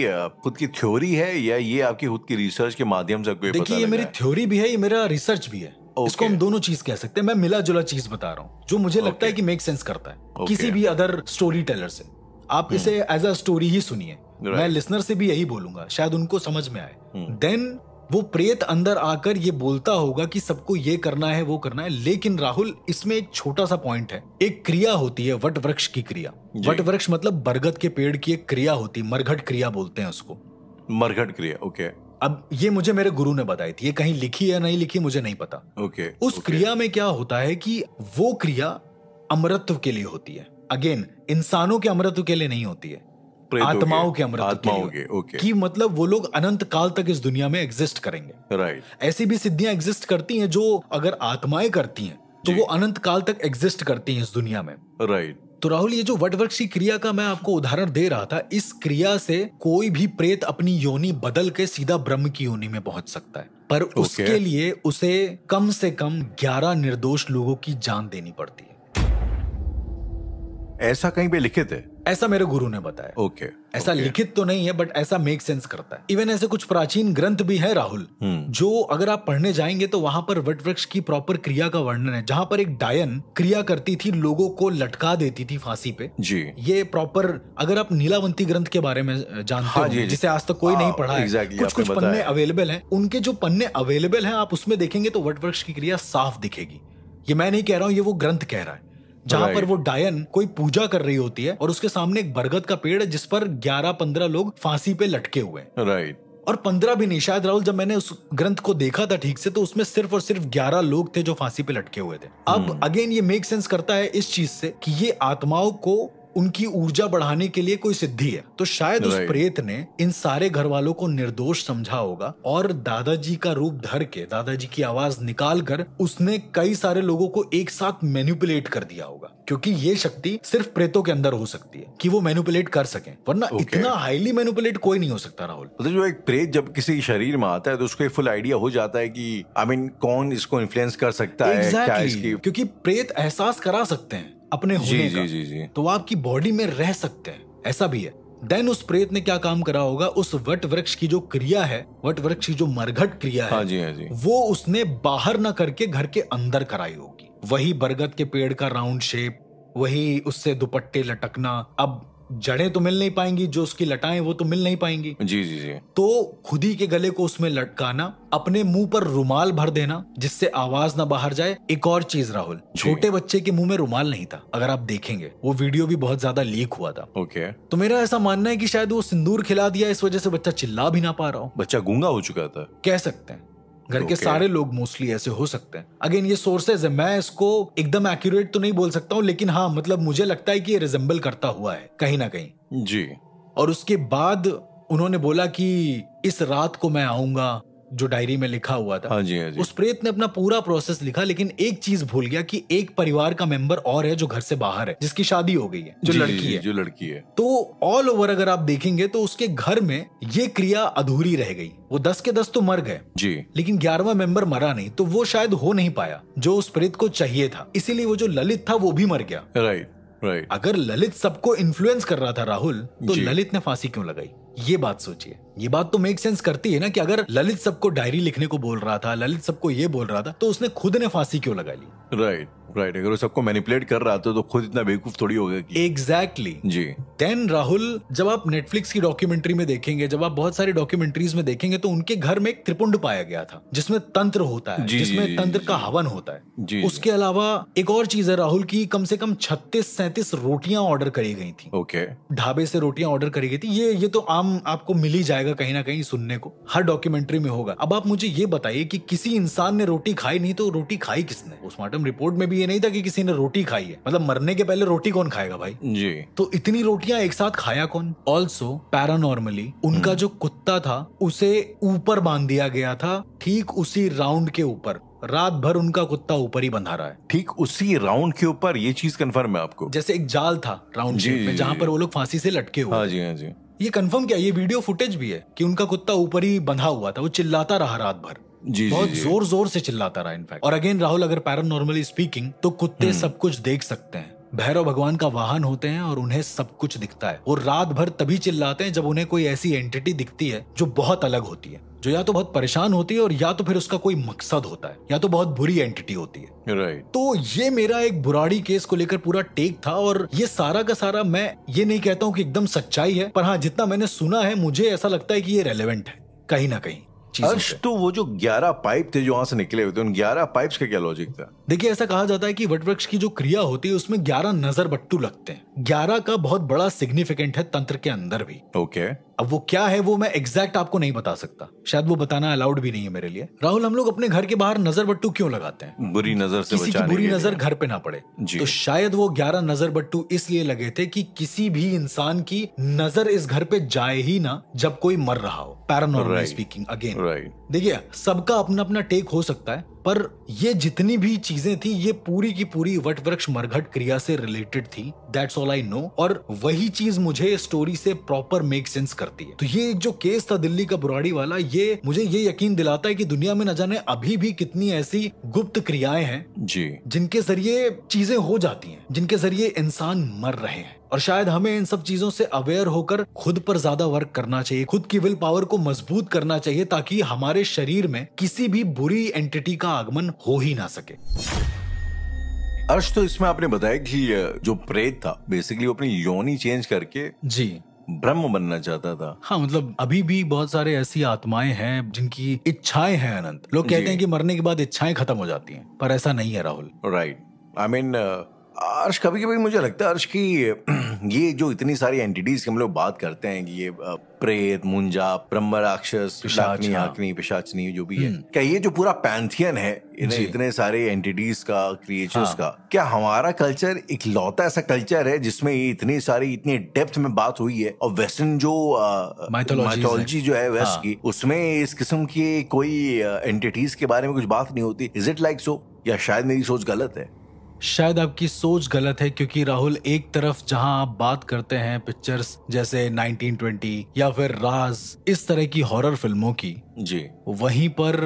खुद की थ्योरी है या ये आपकी खुद की रिसर्च के माध्यम से कोई? देखिए, ये मेरी थ्योरी भी है, ये मेरा रिसर्च भी है। इसको हम दोनों चीज कह सकते हैं। मैं मिला जुला चीज बता रहा हूँ जो मुझे लगता है कि मेक सेंस करता है किसी भी अदर स्टोरी टेलर से। आप इसे एज अ स्टोरी ही सुनिए। मैं लिसनर से भी यही बोलूंगा, शायद उनको समझ में आए। देन वो प्रेत अंदर आकर ये बोलता होगा कि सबको ये करना है, वो करना है। लेकिन राहुल, इसमें एक छोटा सा पॉइंट है। एक क्रिया होती है वट वृक्ष की क्रिया। वट वृक्ष मतलब बरगद के पेड़ की एक क्रिया होती है, मरघट क्रिया बोलते हैं उसको। मरघट क्रिया, ओके। अब ये मुझे मेरे गुरु ने बताई थी, ये कहीं लिखी या नहीं लिखी मुझे नहीं पता। ओके। उस क्रिया में क्या होता है कि वो क्रिया अमरत्व के लिए होती है। अगेन, इंसानों के अमरत्व के लिए नहीं होती है, आत्माओं के अमृत ओके। कि मतलब वो लोग अनंत काल तक इस दुनिया में एग्जिस्ट करेंगे। राइट। ऐसी भी सिद्धियां एग्जिस्ट करती हैं जो अगर आत्माएं करती हैं तो वो अनंत काल तक एग्जिस्ट करती हैं इस दुनिया में। राइट। तो राहुल, ये जो वटवृक्ष की क्रिया का मैं आपको उदाहरण दे रहा था, इस क्रिया से कोई भी प्रेत अपनी योनि बदल के सीधा ब्रह्म की योनि में पहुंच सकता है, पर उसके लिए उसे कम से कम 11 निर्दोष लोगों की जान देनी पड़ती है। ऐसा कहीं पे लिखित है? ऐसा मेरे गुरु ने बताया। ओके। ऐसा लिखित तो नहीं है, बट ऐसा मेक सेंस करता है। इवन ऐसे कुछ प्राचीन ग्रंथ भी है राहुल, जो अगर आप पढ़ने जाएंगे तो वहां पर वटवृक्ष की प्रॉपर क्रिया का वर्णन है, जहां पर एक डायन क्रिया करती थी, लोगों को लटका देती थी फांसी पे। जी। ये प्रॉपर, अगर आप नीलावंती ग्रंथ के बारे में जानते हो, जिसे आज तक कोई नहीं पढ़ा है, कुछ पन्ने अवेलेबल हैं, उनके जो पन्ने अवेलेबल हैं आप उसमें देखेंगे तो वटवृक्ष की क्रिया साफ दिखेगी। ये मैं नहीं कह रहा हूँ, ये वो ग्रंथ कह रहा है, जहां पर वो डायन कोई पूजा कर रही होती है और उसके सामने एक बरगद का पेड़ है जिस पर 11-15 लोग फांसी पे लटके हुए हैं। राइट। और 15 भी नहीं, शायद राहुल, जब मैंने उस ग्रंथ को देखा था ठीक से, तो उसमें सिर्फ और सिर्फ 11 लोग थे जो फांसी पे लटके हुए थे। अब अगेन ये मेक सेंस करता है इस चीज से कि ये आत्माओं को उनकी ऊर्जा बढ़ाने के लिए कोई सिद्धि है। तो शायद उस प्रेत ने इन सारे घर वालों को निर्दोष समझा होगा और दादाजी का रूप धर के, दादाजी की आवाज निकाल कर उसने कई सारे लोगों को एक साथ मैनिपुलेट कर दिया होगा, क्योंकि ये शक्ति सिर्फ प्रेतों के अंदर हो सकती है कि वो मैनिपुलेट कर सकें, वरना इतना हाईली मैनिपुलेट कोई नहीं हो सकता राहुल। तो जो एक प्रेत जब किसी शरीर में आता है तो उसको एक फुल आइडिया हो जाता है कि कौन इसको इन्फ्लुएंस कर सकता है, क्या इसकी, क्योंकि प्रेत एहसास करा सकते हैं अपने होने का। जी। तो वो आपकी बॉडी में रह सकते हैं, ऐसा भी है। देन उस प्रेत ने क्या काम करा होगा, उस वट वृक्ष की जो क्रिया है, वट वृक्ष की जो मरघट क्रिया है, हाँ जी, वो उसने बाहर ना करके घर के अंदर कराई होगी। वही बरगद के पेड़ का राउंड शेप, वही उससे दुपट्टे लटकना। अब जड़ें तो मिल नहीं पाएंगी, जो उसकी लटाएं वो तो मिल नहीं पाएंगी। जी। तो खुद ही के गले को उसमें लटकाना, अपने मुंह पर रुमाल भर देना जिससे आवाज ना बाहर जाए। एक और चीज राहुल, छोटे बच्चे के मुंह में रुमाल नहीं था, अगर आप देखेंगे वो वीडियो भी बहुत ज्यादा लीक हुआ था। ओके। तो मेरा ऐसा मानना है कि शायद वो सिंदूर खिला दिया, इस वजह से बच्चा चिल्ला भी ना पा रहा हो। बच्चा गूंगा हो चुका था, कह सकते हैं। घर के सारे लोग मोस्टली ऐसे हो सकते हैं। अगेन ये सोर्सेज है, मैं इसको एकदम एक्यूरेट तो नहीं बोल सकता हूँ, लेकिन हाँ मतलब मुझे लगता है कि ये रिजेंबल करता हुआ है कहीं ना कहीं। जी। और उसके बाद उन्होंने बोला कि इस रात को मैं आऊंगा, जो डायरी में लिखा हुआ था। हाँ जी। उस प्रेत ने अपना पूरा प्रोसेस लिखा, लेकिन एक चीज भूल गया कि एक परिवार का मेंबर और है जो घर से बाहर है, जिसकी शादी हो गई है, जो लड़की है। तो ऑल ओवर अगर आप देखेंगे तो उसके घर में ये क्रिया अधूरी रह गई। वो 10 के 10 तो मर गए जी, लेकिन 11वां मेंबर मरा नहीं, तो वो शायद हो नहीं पाया जो उस प्रेत को चाहिए था। इसीलिए वो जो ललित था वो भी मर गया। राइट। अगर ललित सबको इन्फ्लुएंस कर रहा था राहुल, तो ललित ने फांसी क्यों लगाई? ये बात सोचिए। ये बात तो मेक सेंस करती है ना कि अगर ललित सबको डायरी लिखने को बोल रहा था, ललित सबको ये बोल रहा था, तो उसने खुद ने फांसी क्यों लगा ली? राइट। अगर वो सबको मैनिपुलेट कर रहा था तो खुद इतना बेवकूफ थोड़ी होगा कि। एग्जैक्टली जी। देन राहुल, जब आप नेटफ्लिक्स की डॉक्यूमेंट्री में देखेंगे, जब आप बहुत सारी डॉक्यूमेंट्रीज में देखेंगे, तो उनके घर में एक त्रिपुंड पाया गया था जिसमें तंत्र होता है, जिसमें तंत्र का हवन होता है। उसके अलावा एक और चीज है राहुल की कम से कम 36-37 रोटियां ऑर्डर करी गई थी। ओके। ढाबे से रोटियां ऑर्डर करी गई थी। ये तो आम आपको मिल ही जाएगा कहीं ना कहीं सुनने को, हर डॉक्यूमेंट्री में होगा। अब आप मुझे ये बताइए कि किसी इंसान ने रोटी खाई नहीं, तो रोटी खाई किसने? पोस्टमार्टम रिपोर्ट में भी ये नहीं था कि किसी ने रोटी खाई है, मतलब मरने के पहले रोटी कौन खाएगा भाई? जी। तो इतनी रोटियां एक साथ खाया कौन? ऑल्सो पैरानॉर्मली उनका जो कुत्ता था उसे ऊपर बांध दिया गया था, ठीक उसी राउंड के ऊपर। रात भर उनका कुत्ता ऊपर ही बंधा रहा है, ठीक उसी राउंड के ऊपर। ये चीज कंफर्म है आपको? जैसे एक जाल था राउंड शेप में, जहां पर वो लोग फांसी से लटके हुए। हाँ जी। ये कंफर्म क्या? ये वीडियो फुटेज भी है कि उनका कुत्ता ऊपर ही बंधा हुआ था, वो चिल्लाता रहा रात भर। बहुत जोर जोर से चिल्लाता रहा इनफैक्ट। और अगेन राहुल, अगर पैरानॉर्मली स्पीकिंग, तो कुत्ते सब कुछ देख सकते हैं। भैरव भगवान का वाहन होते हैं और उन्हें सब कुछ दिखता है। वो रात भर तभी चिल्लाते हैं जब उन्हें कोई ऐसी एंटिटी दिखती है जो बहुत अलग होती है, जो या तो बहुत परेशान होती है और या तो फिर उसका कोई मकसद होता है, या तो बहुत बुरी एंटिटी होती है। राइट। तो ये मेरा एक बुराड़ी केस को लेकर पूरा टेक था, और ये सारा का सारा, मैं ये नहीं कहता हूँ कि एकदम सच्चाई है, पर हाँ जितना मैंने सुना है मुझे ऐसा लगता है कि ये रेलेवेंट है कहीं ना कहीं। अर्श, तो वो जो 11 पाइप थे जो वहां से निकले हुए थे, उन 11 पाइप्स का क्या लॉजिक था? देखिए, ऐसा कहा जाता है कि वटवृक्ष की जो क्रिया होती है उसमें 11 नजर बट्टू लगते हैं। 11 का बहुत बड़ा सिग्निफिकेंट है तंत्र के अंदर भी। ओके। अब वो क्या है वो मैं एग्जैक्ट आपको नहीं बता सकता, शायद वो बताना अलाउड भी नहीं है मेरे लिए। राहुल, हम लोग अपने घर के बाहर नजर बट्टू क्यों लगाते हैं? बुरी नजर से किसी की बचाने बुरी के नजर लिए। घर पे ना पड़े। जी। तो शायद वो 11 नजर बट्टू इसलिए लगे थे कि किसी भी इंसान की नजर इस घर पे जाए ही ना जब कोई मर रहा हो, paranormal Right. Speaking again. Right. देखिए, सबका अपना अपना टेक हो सकता है, पर ये जितनी भी चीजें थी ये पूरी की पूरी वटवृक्ष मरघट क्रिया से रिलेटेड थी। दैट्स ऑल आई नो, और वही चीज मुझे स्टोरी से प्रॉपर मेक सेंस करती है। तो ये जो केस था दिल्ली का बुराड़ी वाला, ये मुझे ये यकीन दिलाता है कि दुनिया में न जाने अभी भी कितनी ऐसी गुप्त क्रियाएं हैं जी, जिनके जरिए चीजें हो जाती हैं, जिनके जरिए इंसान मर रहे हैं। और शायद हमें इन सब चीजों से अवेयर होकर खुद पर ज्यादा वर्क करना चाहिए, खुद की विल पावर को मजबूत करना चाहिए, ताकि हमारे शरीर में किसी भी बुरी एंटिटी का आगमन हो ही ना सके। अर्श, तो इसमें आपने बताया कि जो प्रेत था बेसिकली वो अपनी योनि चेंज करके जी, ब्रह्म बनना चाहता था। हाँ, मतलब अभी भी बहुत सारे ऐसी आत्माएं हैं जिनकी इच्छाएं हैं अनंत। लोग कहते जी। हैं कि मरने के बाद इच्छाएं खत्म हो जाती हैं, पर ऐसा नहीं है राहुल। राइट। आई मीन अर्श, कभी कभी मुझे लगता है अर्श की ये जो इतनी सारी एंटिटीज की हम लोग बात करते हैं कि ये प्रेत, मुंजा, ब्रह्म राक्षस, डाकनी, हाँ। हाकनी, पिशाचनी जो भी है, क्या ये जो पूरा पैंथियन है जी। इतने सारे एंटिटीज का, क्रिएचर्स हाँ। का, क्या हमारा कल्चर इकलौता ऐसा कल्चर है जिसमें ये इतनी सारी इतनी डेप्थ में बात हुई है? और वेस्टर्न जो Mythologies माइथोलॉजी जो है वेस्ट हाँ। की, उसमें इस किस्म की कोई एंटिटीज के बारे में कुछ बात नहीं होती? इज इट लाइक सो, या शायद मेरी सोच गलत है? शायद आपकी सोच गलत है, क्योंकि राहुल, एक तरफ जहां आप बात करते हैं पिक्चर्स जैसे 1920 या फिर राज, इस तरह की हॉरर फिल्मों की, जी, वहीं पर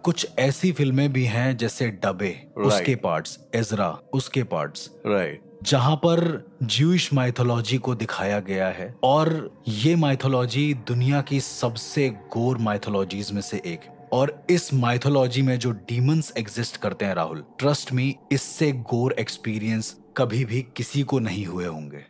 कुछ ऐसी फिल्में भी हैं जैसे डबे, उसके पार्ट्स, एजरा, उसके पार्ट्स, राइट, जहां पर ज्यूइश माइथोलॉजी को दिखाया गया है। और ये माइथोलॉजी दुनिया की सबसे गोर माइथोलॉजीज में से एक है। और इस माइथोलॉजी में जो डीमंस एग्जिस्ट करते हैं राहुल, ट्रस्ट मी, इससे गोर एक्सपीरियंस कभी भी किसी को नहीं हुए होंगे।